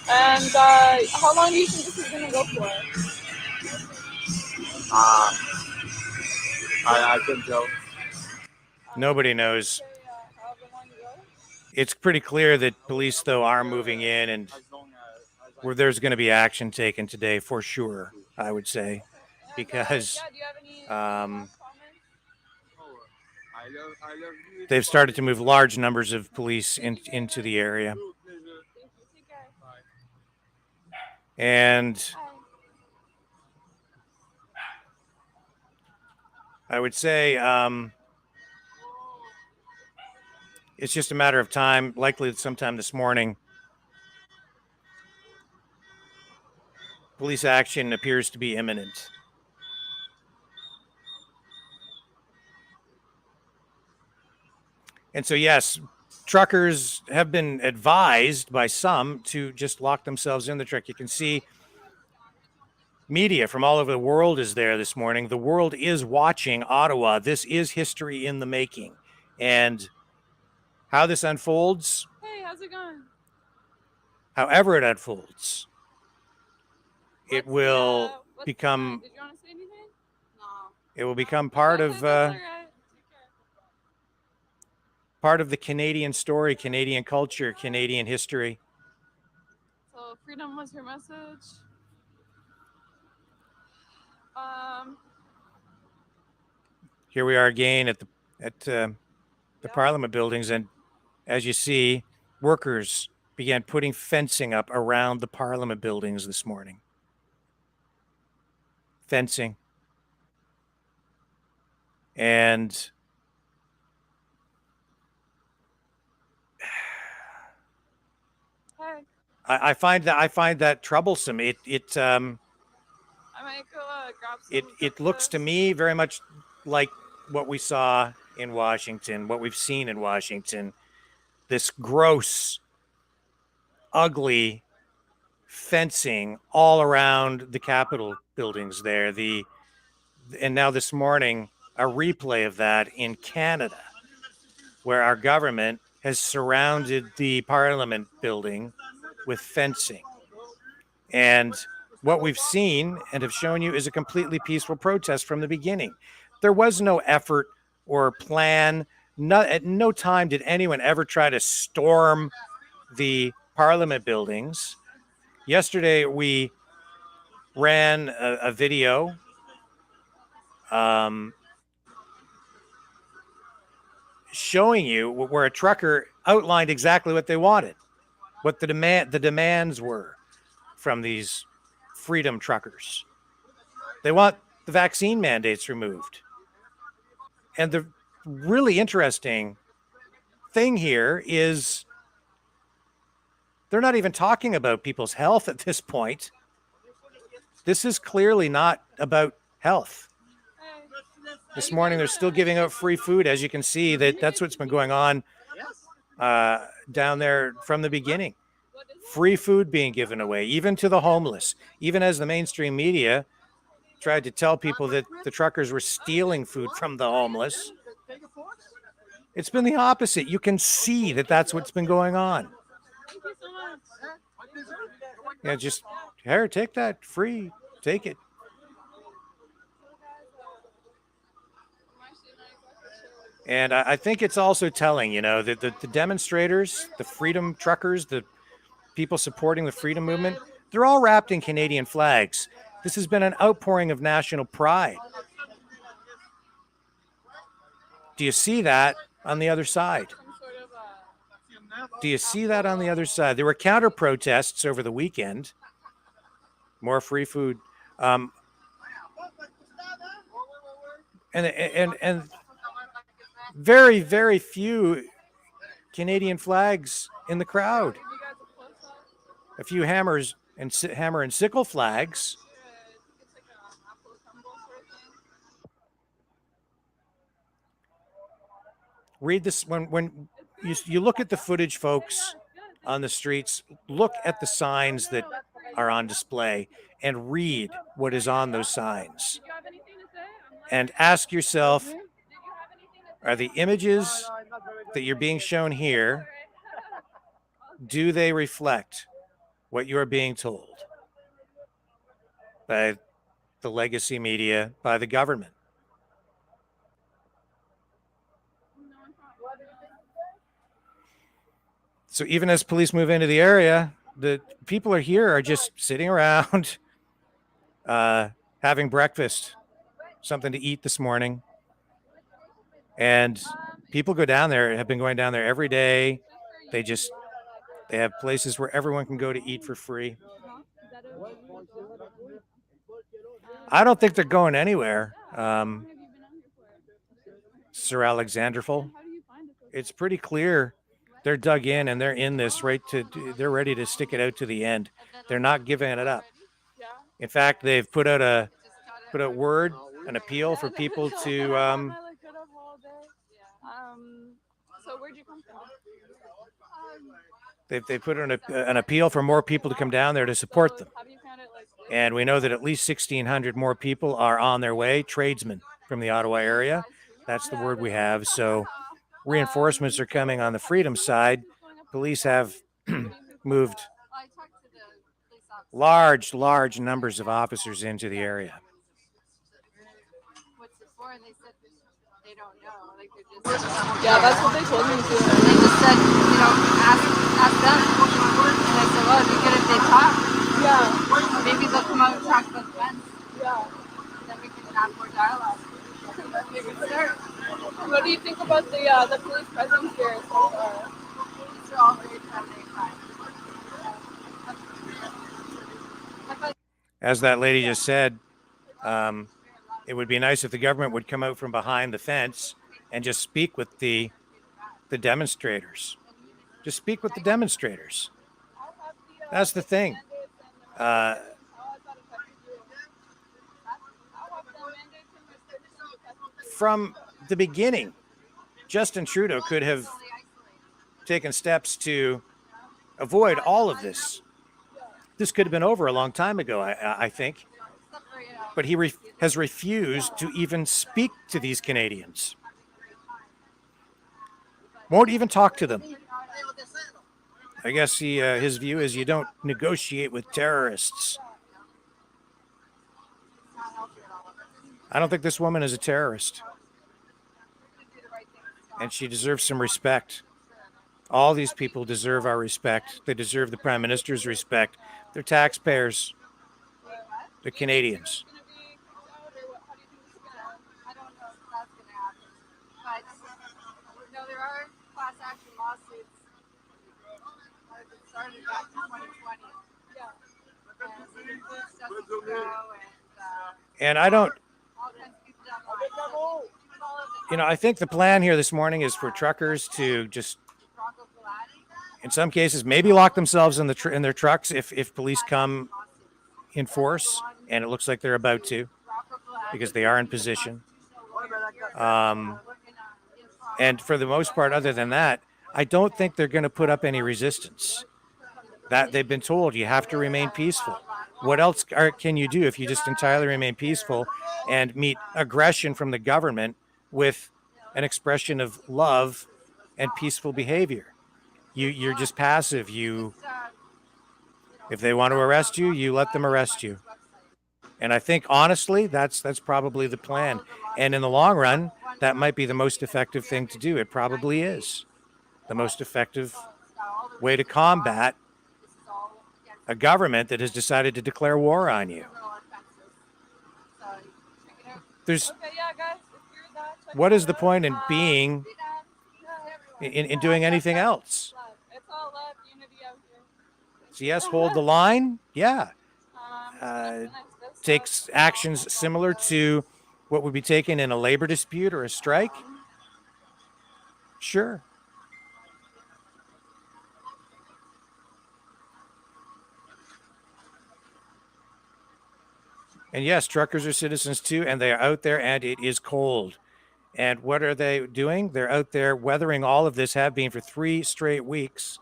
And how long do you think this is gonna go for? I can tell. Nobody knows. It's pretty clear that police, though, are moving in, and where there's going to be action taken today for sure, I would say, because they've started to move large numbers of police into the area. And I would say it's just a matter of time, likely sometime this morning. Police action appears to be imminent. And so, yes, truckers have been advised by some to just lock themselves in the truck. You can see media from all over the world is there this morning. The world is watching Ottawa. This is history in the making. And how this unfolds, Hey, how's it going? however it unfolds, it will become, Did you want to say anything? No. it will become part of the Canadian story, Canadian culture, Canadian history. So freedom was your message. Here we are again at the Parliament buildings, and as you see, workers began putting fencing up around the Parliament buildings this morning. Fencing. And Hey. I find that troublesome. I might go grab some. It looks to me very much like what we saw in Washington, what we've seen in Washington. This gross, ugly fencing all around the Capitol buildings there. And now this morning, a replay of that in Canada, where our government has surrounded the Parliament building with fencing. And what we've seen and have shown you is a completely peaceful protest from the beginning. There was no effort or plan. At no time did anyone ever try to storm the Parliament buildings. Yesterday, we ran a video showing you where a trucker outlined exactly what they wanted, what the demands were from these freedom truckers. They want the vaccine mandates removed. And the really interesting thing here is they're not even talking about people's health at this point. This is clearly not about health. This morning, they're still giving out free food. As you can see, that's what's been going on down there from the beginning. Free food being given away, even to the homeless, even as the mainstream media tried to tell people that the truckers were stealing food from the homeless. It's been the opposite. You can see that that's what's been going on. Thank you so much. Yeah, just, here, take that, free, take it. And I think it's also telling, that the demonstrators, the freedom truckers, the people supporting the freedom movement, they're all wrapped in Canadian flags. This has been an outpouring of national pride. Do you see that on the other side? Do you see that on the other side? There were counter protests over the weekend. More free food. And very, very few Canadian flags in the crowd. A few hammer and sickle flags. Read this when you look at the footage, folks, on the streets. Look at the signs that are on display and read what is on those signs. And ask yourself, are the images that you're being shown here, do they reflect what you are being told by the legacy media, by the government. So even as police move into the area, the people are just sitting around, having breakfast, something to eat this morning. And people go down there, have been going down there every day. They have places where everyone can go to eat for free. I don't think they're going anywhere. Sir Alexanderful. It's pretty clear they're dug in and they're in this they're ready to stick it out to the end. They're not giving it up. In fact, they've put out an appeal for people to so where'd you come from? They put an appeal for more people to come down there to support them. And we know that at least 1,600 more people are on their way, tradesmen from the Ottawa area. That's the word we have. So reinforcements are coming on the Freedom side. Police have moved large numbers of officers into the area. Yeah, that's what they told me too. They just said, ask them. And I said, well, it'd be good if they talk. Yeah. Maybe they'll come out and talk about the fence. Yeah. Then we can have more dialogue. What do you think about the police presence here so far? These are all very friendly and kind. As that lady just said, it would be nice if the government would come out from behind the fence and just speak with the demonstrators. Just speak with the demonstrators. That's the thing. From the beginning, Justin Trudeau could have taken steps to avoid all of this. This could have been over a long time ago, I think. But he has refused to even speak to these Canadians. Won't even talk to them. I guess his view is you don't negotiate with terrorists. I don't think this woman is a terrorist. And she deserves some respect. All these people deserve our respect. They deserve the Prime Minister's respect. They're taxpayers. They're Canadians. I don't know if that's going to happen. But, there are class action lawsuits that started back in 2020. Yeah. And it includes Justin Trudeau and I don't, all kinds of people down I think the plan here this morning is for truckers to just, in some cases, maybe lock themselves in their trucks if police come in force, and it looks like they're about to, because they are in position. And for the most part, other than that, I don't think they're going to put up any resistance. That they've been told you have to remain peaceful. What else can you do if you just entirely remain peaceful and meet aggression from the government with an expression of love and peaceful behavior? You're just passive. If they want to arrest you, you let them arrest you. And I think, honestly, that's probably the plan. And in the long run, that might be the most effective thing to do. It probably is the most effective way to combat a government that has decided to declare war on you. What is the point in being, in doing anything else? It's all love, unity out here. So yes, hold the line. Yeah. Takes actions similar to what would be taken in a labor dispute or a strike. Sure. And yes, truckers are citizens too, and they are out there, and it is cold. And what are they doing? They're out there weathering all of this, have been for 3 straight weeks,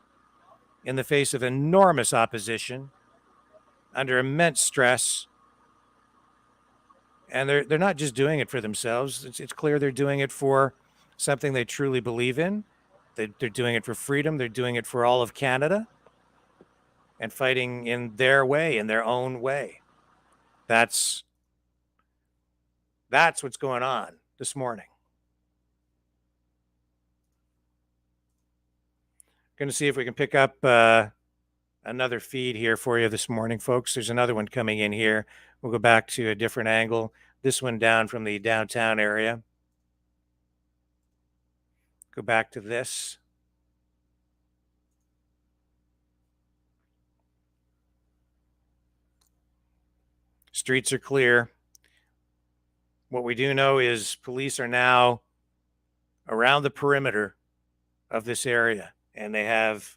in the face of enormous opposition, under immense stress. And they're not just doing it for themselves. It's clear they're doing it for something they truly believe in. They're doing it for freedom. They're doing it for all of Canada. and fighting in their way, in their own way. That's what's going on this morning. Going to see if we can pick up another feed here for you this morning, folks. There's another one coming in here. We'll go back to a different angle. This one down from the downtown area. Go back to this. Streets are clear. What we do know is police are now around the perimeter of this area, and they have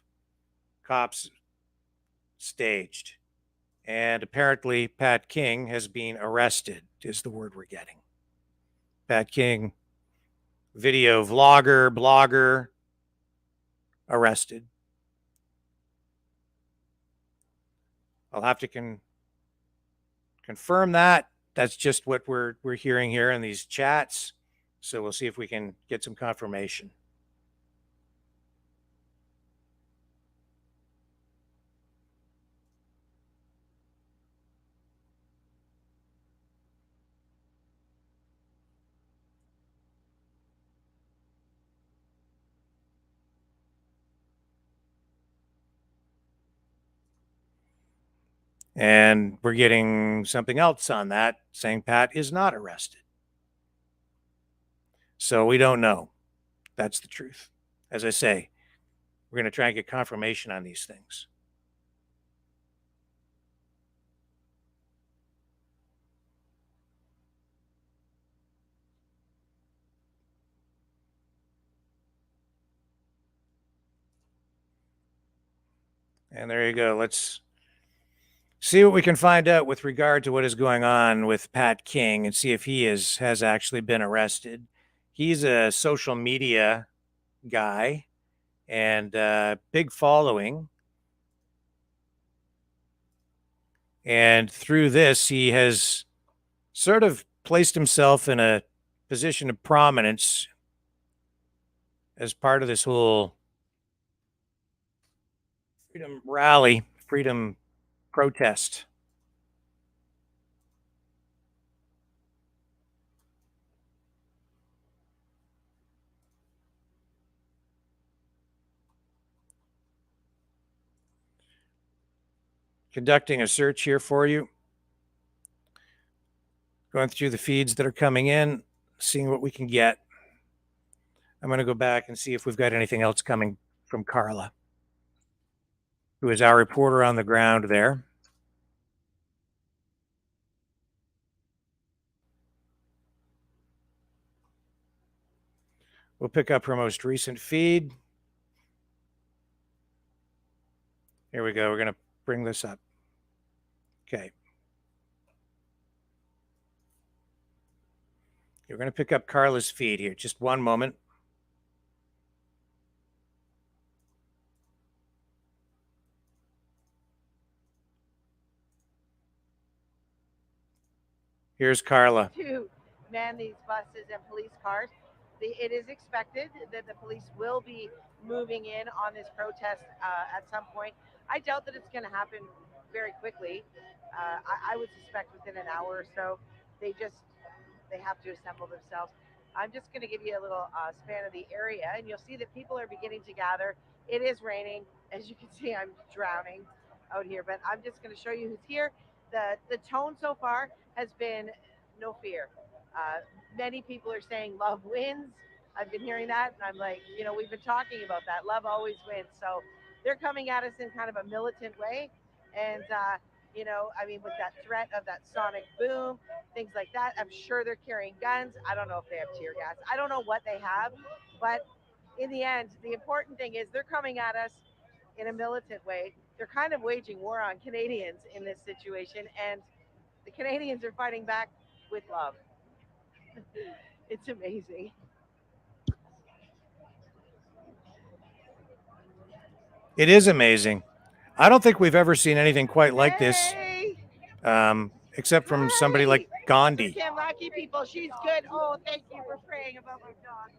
cops staged. And apparently Pat King has been arrested, is the word we're getting. Pat King, video vlogger, blogger, arrested. I'll have to confirm that. That's just what we're hearing here in these chats. So we'll see if we can get some confirmation. And we're getting something else on that, saying Pat is not arrested. So we don't know. That's the truth. As I say, we're going to try and get confirmation on these things. And there you go. Let's see what we can find out with regard to what is going on with Pat King and see if he has actually been arrested. He's a social media guy and big following. And through this, he has sort of placed himself in a position of prominence as part of this whole freedom rally, freedom protest. Conducting a search here for you. Going through the feeds that are coming in, seeing what we can get. I'm going to go back and see if we've got anything else coming from Carla, who is our reporter on the ground there. We'll pick up her most recent feed. Here we go. We're going to bring this up. Okay. We're going to pick up Carla's feed here. Just one moment. Here's Carla. To man these buses and police cars. It is expected that the police will be moving in on this protest at some point. I doubt that it's going to happen very quickly. I would suspect within an hour or so. They have to assemble themselves. I'm just going to give you a little span of the area, and you'll see that people are beginning to gather. It is raining. As you can see, I'm drowning out here, but I'm just going to show you who's here. The tone so far has been no fear. Many people are saying love wins. I've been hearing that, and I'm like, we've been talking about that. Love always wins. So they're coming at us in kind of a militant way. And, with that threat of that sonic boom, things like that, I'm sure they're carrying guns. I don't know if they have tear gas. I don't know what they have. But in the end, the important thing is they're coming at us in a militant way. They're kind of waging war on Canadians in this situation. And the Canadians are fighting back with love. It's amazing. It is amazing. I don't think we've ever seen anything quite like this, except from somebody like Gandhi. Kim, lucky people, she's good. Oh, thank you for praying about my dog.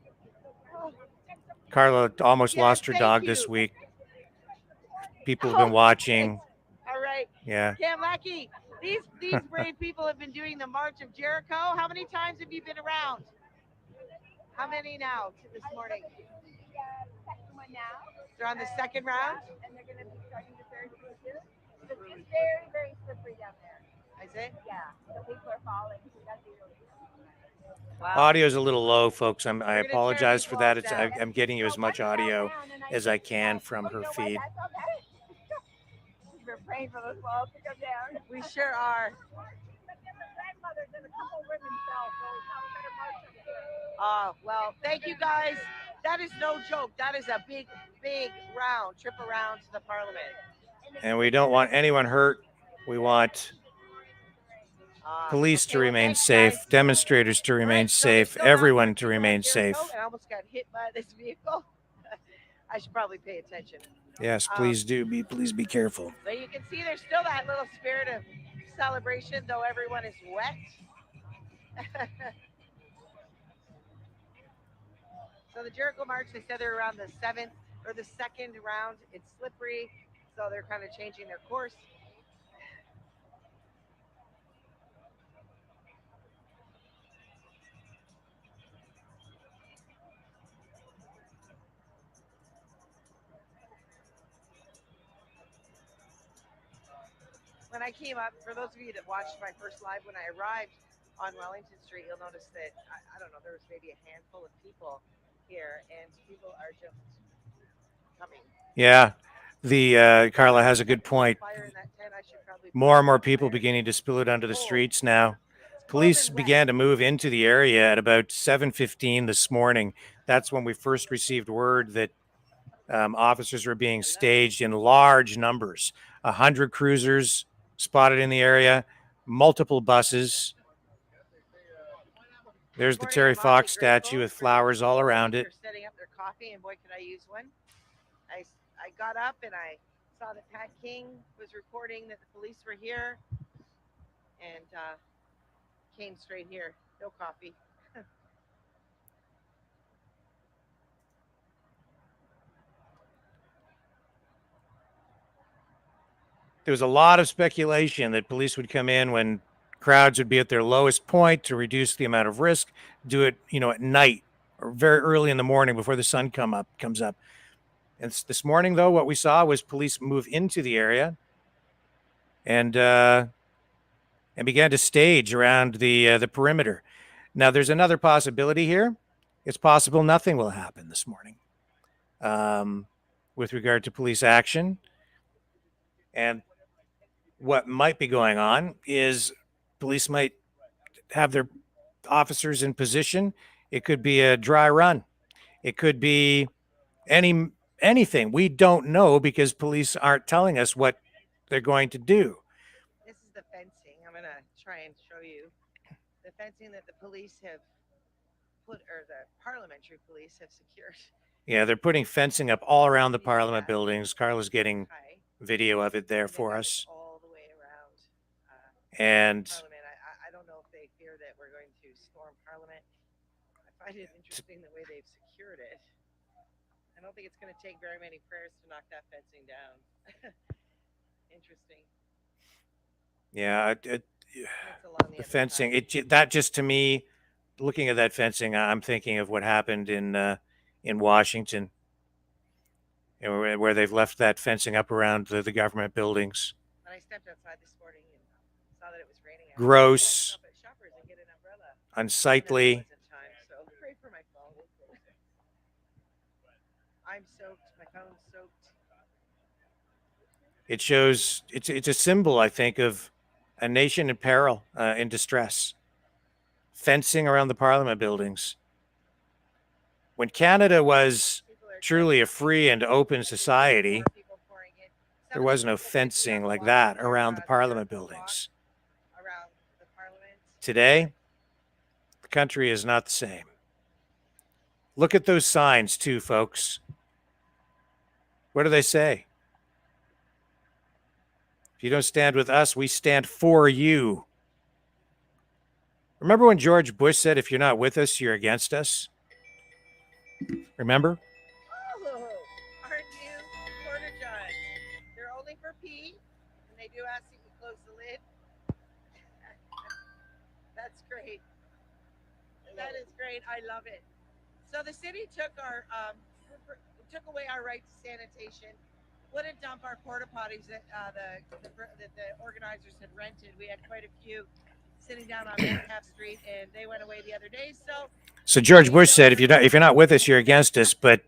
Oh. Carla almost lost her dog this week. People have been watching. Yeah. Cam Lackey, these brave people have been doing the March of Jericho. How many times have you been around? How many now this morning? Second one now. They're on the second round? And they're going to be starting the third one too. But it's very, very slippery down there. Is it? Yeah. So people are falling. So you got to be really careful. Wow. Audio's a little low, folks. I We're gonna tear apologize these for that. walls down. I'm getting you as much audio as I can from her feed. We're praying for those walls to come down. We sure are. Grandmothers and a couple women fell, so it's not a better march up here. Oh, well, thank you guys. That is no joke. That is a big, big trip around to the Parliament. And we don't want anyone hurt. We want police to remain safe, demonstrators to remain safe, everyone to remain safe. I almost got hit by this vehicle. I should probably pay attention. Yes, please do. Please be careful. But you can see there's still that little spirit of celebration, though everyone is wet. So the Jericho March, they said they're around the seventh or the second round. It's slippery, so they're kind of changing their course. When I came up, for those of you that watched my first live when I arrived on Wellington Street, you'll notice that, I don't know, there was maybe a handful of people here, and people are just coming. Yeah, the Carla has a good point. More and more people beginning to spill it onto the streets now. Police began to move into the area at about 7:15 this morning. That's when we first received word that officers were being staged in large numbers. 100 cruisers spotted in the area, multiple buses. There's the Terry Fox statue with flowers all around it. They're setting up their coffee, and boy, could I use one. I got up and I saw that Pat King was reporting that the police were here, and came straight here. No coffee. There was a lot of speculation that police would come in when crowds would be at their lowest point to reduce the amount of risk, do it, at night or very early in the morning before the sun comes up. And this morning, though, what we saw was police move into the area and began to stage around the perimeter. Now, there's another possibility here. It's possible nothing will happen this morning with regard to police action. And what might be going on is police might have their officers in position. It could be a dry run. It could be anything. We don't know because police aren't telling us what they're going to do. This is the fencing. I'm going to try and show you the fencing that the police have put, or the parliamentary police have secured. Yeah, they're putting fencing up all around the Parliament buildings. Carla's getting video of it there for us. All the way around and Parliament. I don't know if they fear that we're going to storm Parliament. I find it interesting the way they've secured it. I don't think it's going to take very many prayers to knock that fencing down. Interesting. Yeah, the fencing. That just, to me, looking at that fencing, I'm thinking of what happened in Washington, where they've left that fencing up around the government buildings. When I stepped outside this morning and saw that it was raining, Gross, unsightly. So pray for my phone. I'm soaked. My phone's soaked. It shows. It's a symbol, I think, of a nation in peril, in distress. Fencing around the Parliament buildings. When Canada was truly a free and open society, there was no fencing like that around the Parliament buildings. Today, the country is not the same. Look at those signs too, folks. What do they say? If you don't stand with us, we stand for you. Remember when George Bush said, if you're not with us, you're against us? Remember? Oh, aren't you? Porta Johns. They're only for pee, and they do asking to close the lid? That's great. That is great. I love it. So the city took took away our right to sanitation. Wouldn't dump our porta potties that the organizers had rented. We had quite a few sitting down on Metcalf Street, and they went away the other day. So George Bush said, if you're not with us, you're against us. But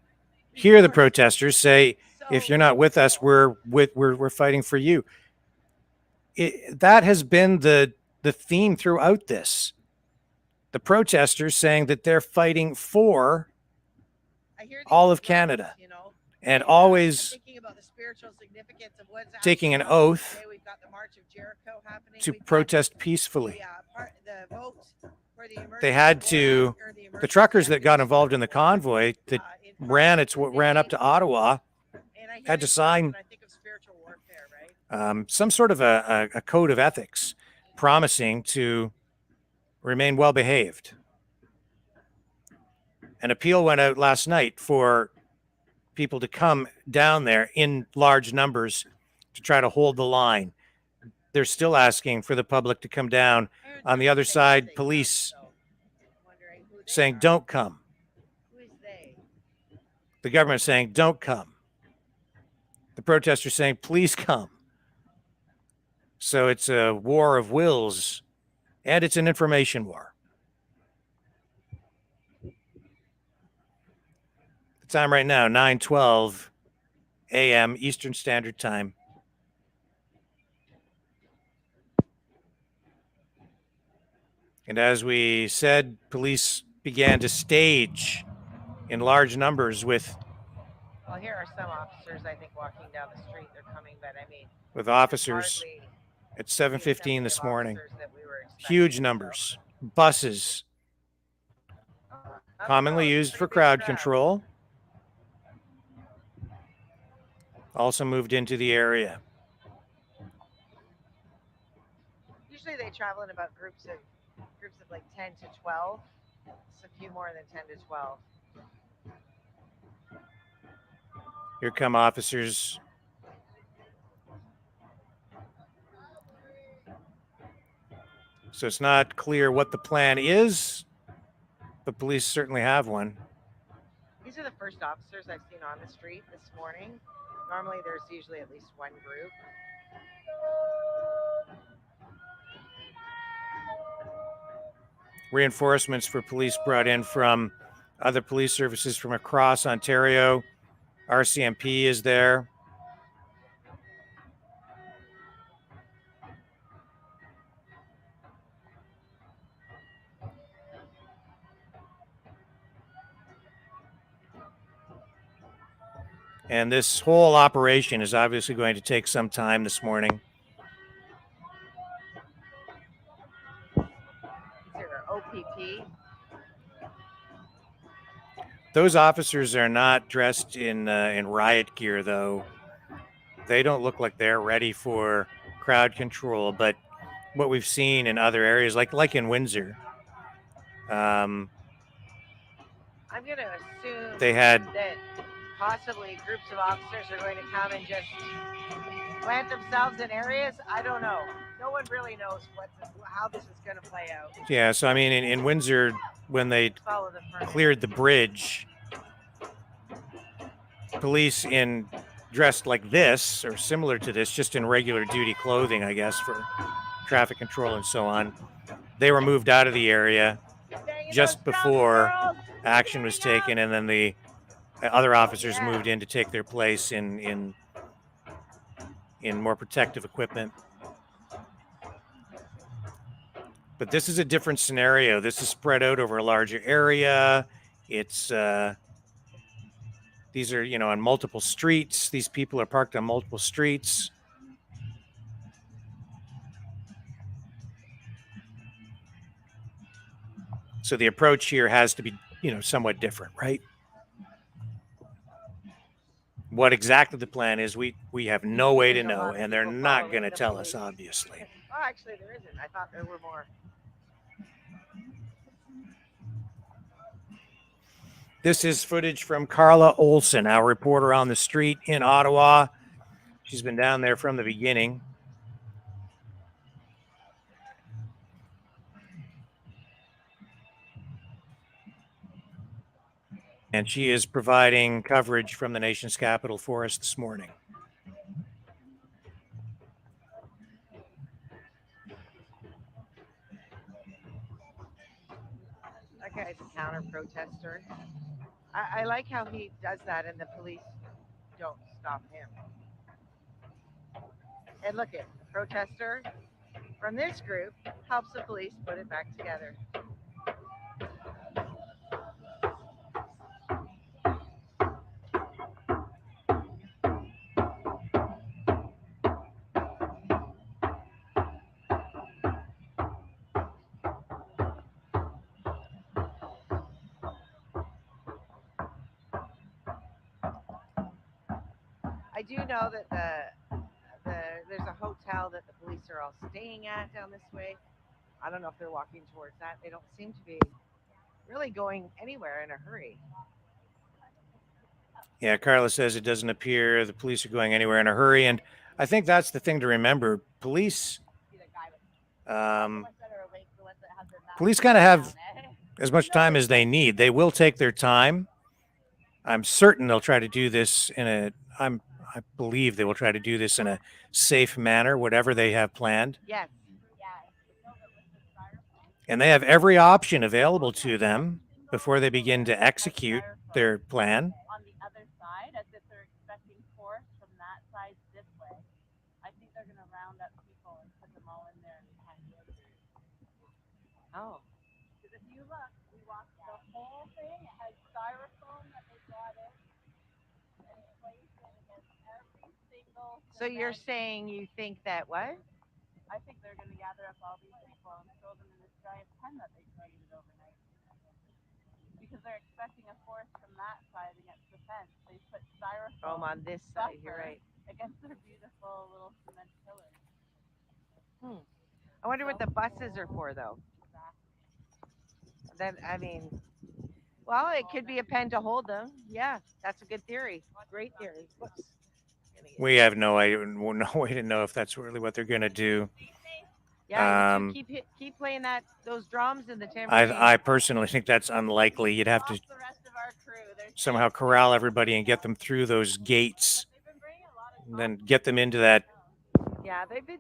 here the protesters say, if you're not with us, we're fighting for you. That has been the theme throughout this. The protesters saying that they're fighting for all of Canada, and always taking an oath to protest peacefully. They had to, the truckers that got involved in the convoy that ran up to Ottawa had to sign some sort of a code of ethics promising to remain well behaved. An appeal went out last night for people to come down there in large numbers to try to hold the line. They're still asking for the public to come down. On the other side, police saying, don't come. The government saying, don't come. The protesters saying, please come. So it's a war of wills, and it's an information war. The time right now, 9:12 a.m. Eastern Standard Time. And as we said, police began to stage in large numbers with... Well, here are some officers, I think, walking down the street. They're coming, but I mean... With officers at 7:15 this morning. Huge numbers. Buses. Commonly used for crowd control. Also moved into the area. Usually they travel in about groups of like 10 to 12. It's a few more than 10 to 12. Here come officers. So it's not clear what the plan is, but police certainly have one. These are the first officers I've seen on the street this morning. Normally there's usually at least one group. Reinforcements for police brought in from other police services from across Ontario. RCMP is there. And this whole operation is obviously going to take some time this morning. Here, OPP. Those officers are not dressed in riot gear, though. They don't look like they're ready for crowd control. But what we've seen in other areas, like in Windsor, I'm going to assume they had that possibly groups of officers are going to come and just plant themselves in areas. I don't know. No one really knows how this is going to play out. Yeah, so I mean, in Windsor, when they cleared the bridge, police dressed like this or similar to this, just in regular duty clothing, I guess, for traffic control and so on, they were moved out of the area just before action was taken, and then the other officers moved in to take their place in more protective equipment. But this is a different scenario. This is spread out over a larger area. It's these are, on multiple streets. These people are parked on multiple streets. So the approach here has to be, somewhat different, right? What exactly the plan is, we have no way to know, and they're not going to tell us, obviously. Oh, actually, there isn't. I thought there were more. This is footage from Carla Olson, our reporter on the street in Ottawa. She's been down there from the beginning. And she is providing coverage from the nation's capital for us this morning. That guy's a counter protester. I like how he does that and the police don't stop him. And look at the protester from this group helps the police put it back together. I do know that there's a hotel that the police are all staying at down this way. I don't know if they're walking towards that. They don't seem to be really going anywhere in a hurry. Yeah, Carla says it doesn't appear the police are going anywhere in a hurry. And I think that's the thing to remember. Police kind of have as much time as they need. They will take their time. I'm certain they'll try to do this I believe they will try to do this in a safe manner, whatever they have planned. Yes. And they have every option available to them before they begin to execute their plan. On the other side, as if they're expecting force from that side this way. I think they're going to round up people and put them all in there. Oh. Because if you look, we walked the whole thing. It has styrofoam that they brought in and placed it against every single. So you're saying you think that what? I think they're going to gather up all these people and throw them in this giant pen that they created overnight. Because they're expecting a force from that side against the fence. They put styrofoam on this side, you're right. Against their beautiful little cement pillars. I wonder what the buses are for, though. Then, I mean, well, it could be a pen to hold them. Yeah, that's a good theory. Great theory. Whoops. We have no way to know if that's really what they're going to do. Yeah, you two keep playing those drums and the tambourine. I personally think that's unlikely. You'd have to somehow corral everybody and get them through those gates, and then get them into that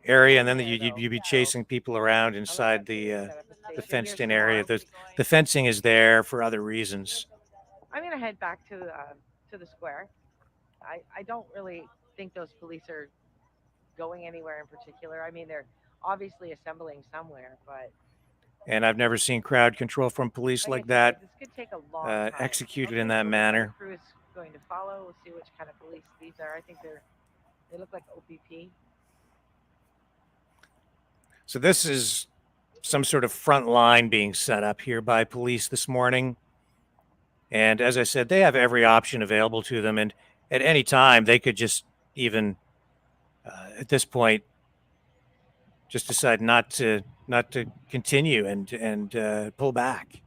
area, and then you'd be chasing people around inside the fenced-in area. The fencing is there for other reasons. I'm gonna head back to the square. I don't really think those police are going anywhere in particular. I mean, they're obviously assembling somewhere, but. And I've never seen crowd control from police like that This could take a long time. executed in that manner. The crew is going to follow. We'll see which kind of police these are. I think they look like OPP. So this is some sort of front line being set up here by police this morning. And as I said, they have every option available to them. And at any time, they could just even, at this point, just decide not to continue and pull back,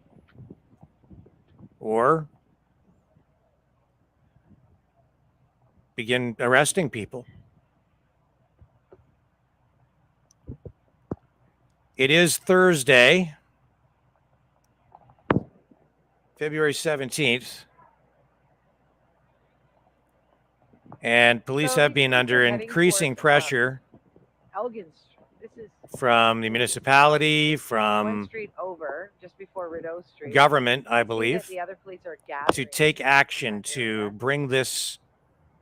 or begin arresting people. It is Thursday, February 17th, and police have been under increasing pressure from the municipality, from 1 street over, just before Rideau Street. Government, I believe, the other police are to take action to bring this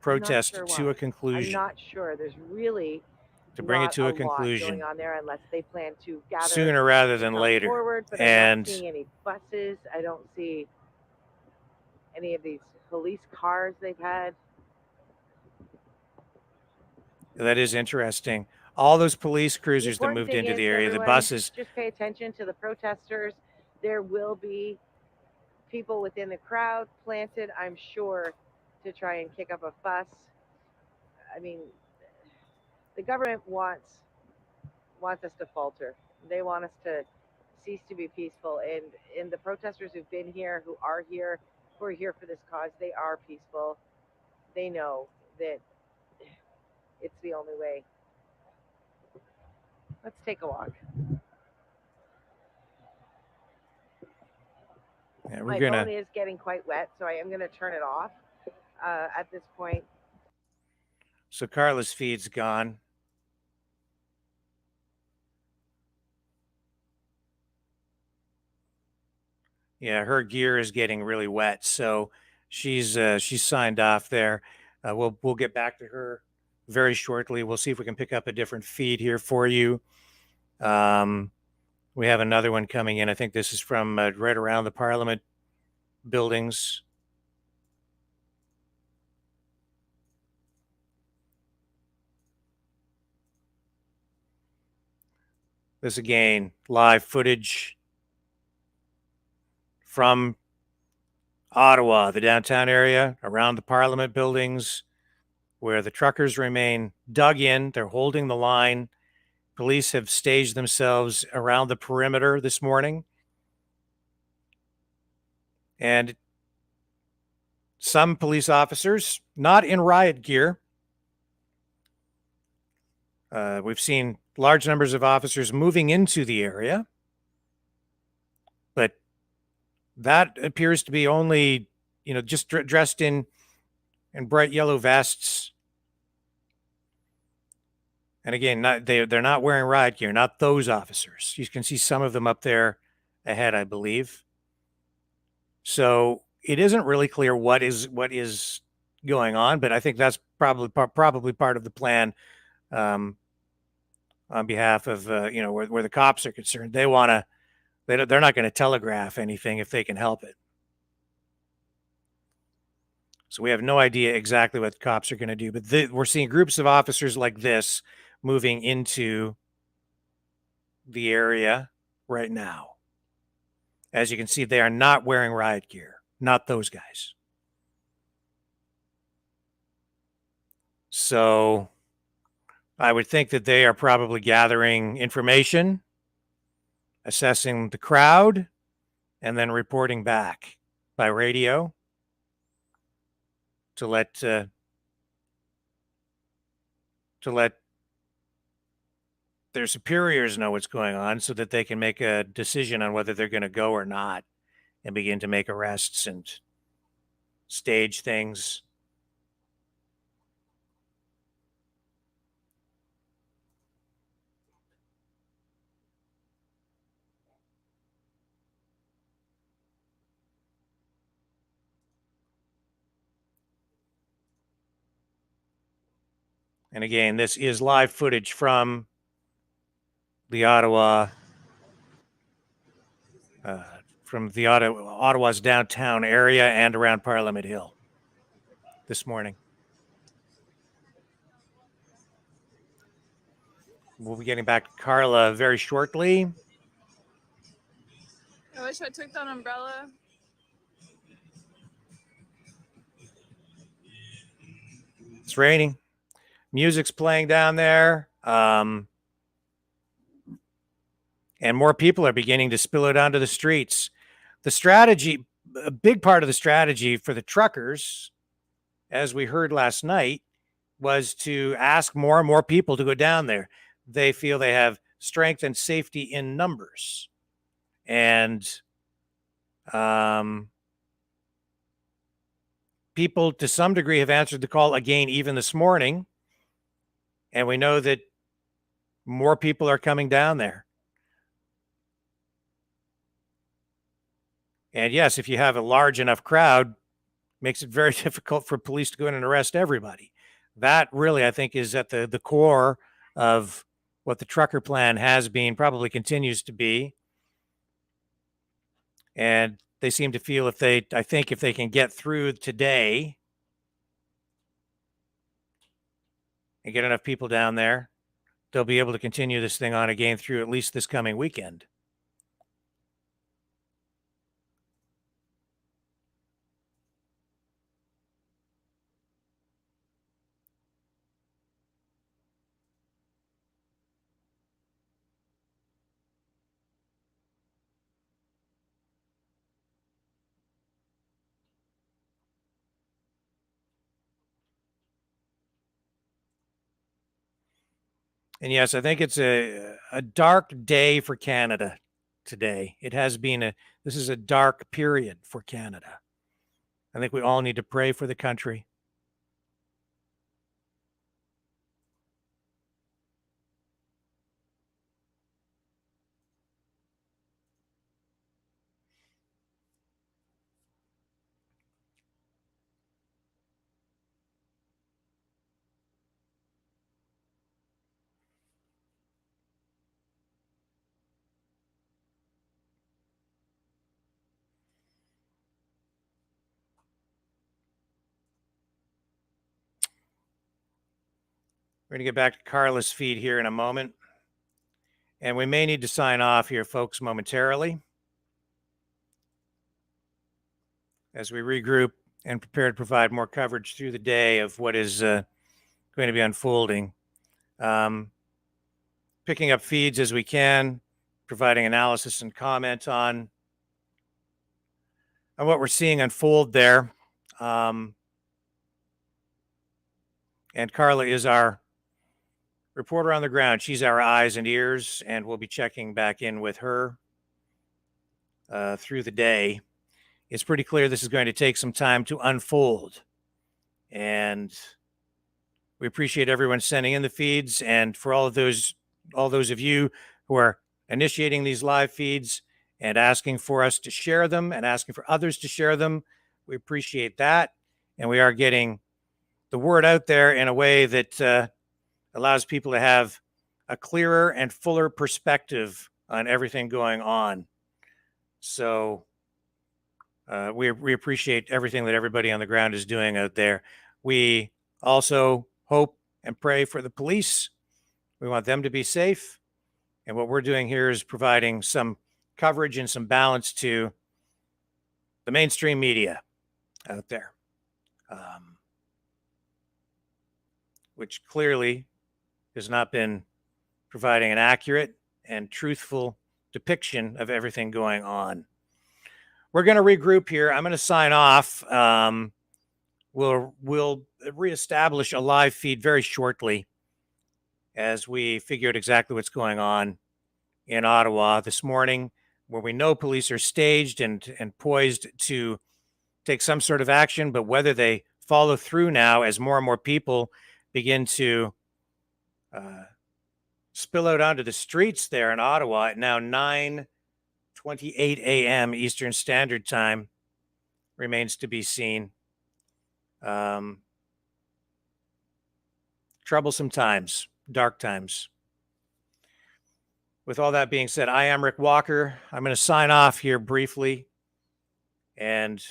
protest to a conclusion. I'm not sure. There's really to bring it to a lot conclusion going on there, unless they plan to gather sooner rather than later. Forward, but and I'm not seeing any buses. I don't see any of these police cars they've had. That is interesting. All those police cruisers that moved into the area, the buses. Just pay attention to the protesters. There will be people within the crowd planted, I'm sure, to try and kick up a fuss. I mean, the government wants us to falter. They want us to cease to be peaceful. And the protesters who've been here, who are here for this cause, they are peaceful. They know that it's the only way. Let's take a walk. Yeah, My phone is getting quite wet, so I am going to turn it off at this point. So Carla's feed's gone. Yeah, her gear is getting really wet, so she's signed off there. We'll get back to her very shortly. We'll see if we can pick up a different feed here for you. We have another one coming in. I think this is from right around the Parliament buildings. This again, live footage from Ottawa, the downtown area, around the Parliament buildings, where the truckers remain dug in. They're holding the line. Police have staged themselves around the perimeter this morning. And some police officers, not in riot gear. We've seen large numbers of officers moving into the area, but that appears to be only, just dressed in bright yellow vests. And again, they're not wearing riot gear, not those officers. You can see some of them up there ahead, I believe. So it isn't really clear what is going on, but I think that's probably part of the plan. On behalf of where the cops are concerned, they're not going to telegraph anything if they can help it. So we have no idea exactly what the cops are going to do, but we're seeing groups of officers like this moving into the area right now. As you can see, they are not wearing riot gear, not those guys. So I would think that they are probably gathering information, assessing the crowd, and then reporting back by radio to let their superiors know what's going on so that they can make a decision on whether they're going to go or not and begin to make arrests and stage things. And again, this is live footage from the Ottawa's downtown area and around Parliament Hill this morning. We'll be getting back to Carla very shortly. I wish I took that umbrella. It's raining. Music's playing down there. And more people are beginning to spill it onto the streets. The strategy, a big part of the strategy for the truckers, as we heard last night, was to ask more and more people to go down there. They feel they have strength and safety in numbers. And people, to some degree, have answered the call again, even this morning. And we know that more people are coming down there. And yes, if you have a large enough crowd, makes it very difficult for police to go in and arrest everybody. That really, I think, is at the core of what the trucker plan has been, probably continues to be. And they seem to feel if they can get through today and get enough people down there, they'll be able to continue this thing on again through at least this coming weekend. And yes, I think it's a dark day for Canada today. It has been this is a dark period for Canada. I think we all need to pray for the country. We're going to get back to Carla's feed here in a moment. And we may need to sign off here, folks, momentarily as we regroup and prepare to provide more coverage through the day of what is going to be unfolding. Picking up feeds as we can, providing analysis and comment on what we're seeing unfold there. And Carla is our reporter on the ground. She's our eyes and ears, and we'll be checking back in with her through the day. It's pretty clear this is going to take some time to unfold. And we appreciate everyone sending in the feeds. And for all those of you who are initiating these live feeds and asking for us to share them and asking for others to share them, we appreciate that. And we are getting the word out there in a way that allows people to have a clearer and fuller perspective on everything going on. So we appreciate everything that everybody on the ground is doing out there. We also hope and pray for the police. We want them to be safe. And what we're doing here is providing some coverage and some balance to the mainstream media out there, which clearly has not been providing an accurate and truthful depiction of everything going on. We're going to regroup here. I'm going to sign off. We'll reestablish a live feed very shortly as we figure out exactly what's going on in Ottawa this morning, where we know police are staged and poised to take some sort of action, but whether they follow through now as more and more people begin to spill out onto the streets there in Ottawa at now 9:28 a.m. Eastern Standard Time remains to be seen. Troublesome times, dark times. With all that being said, I am Rick Walker. I'm going to sign off here briefly, and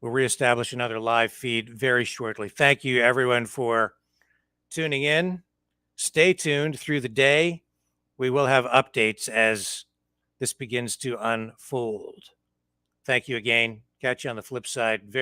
we'll reestablish another live feed very shortly. Thank you, everyone, for tuning in. Stay tuned through the day. We will have updates as this begins to unfold. Thank you again. Catch you on the flip side very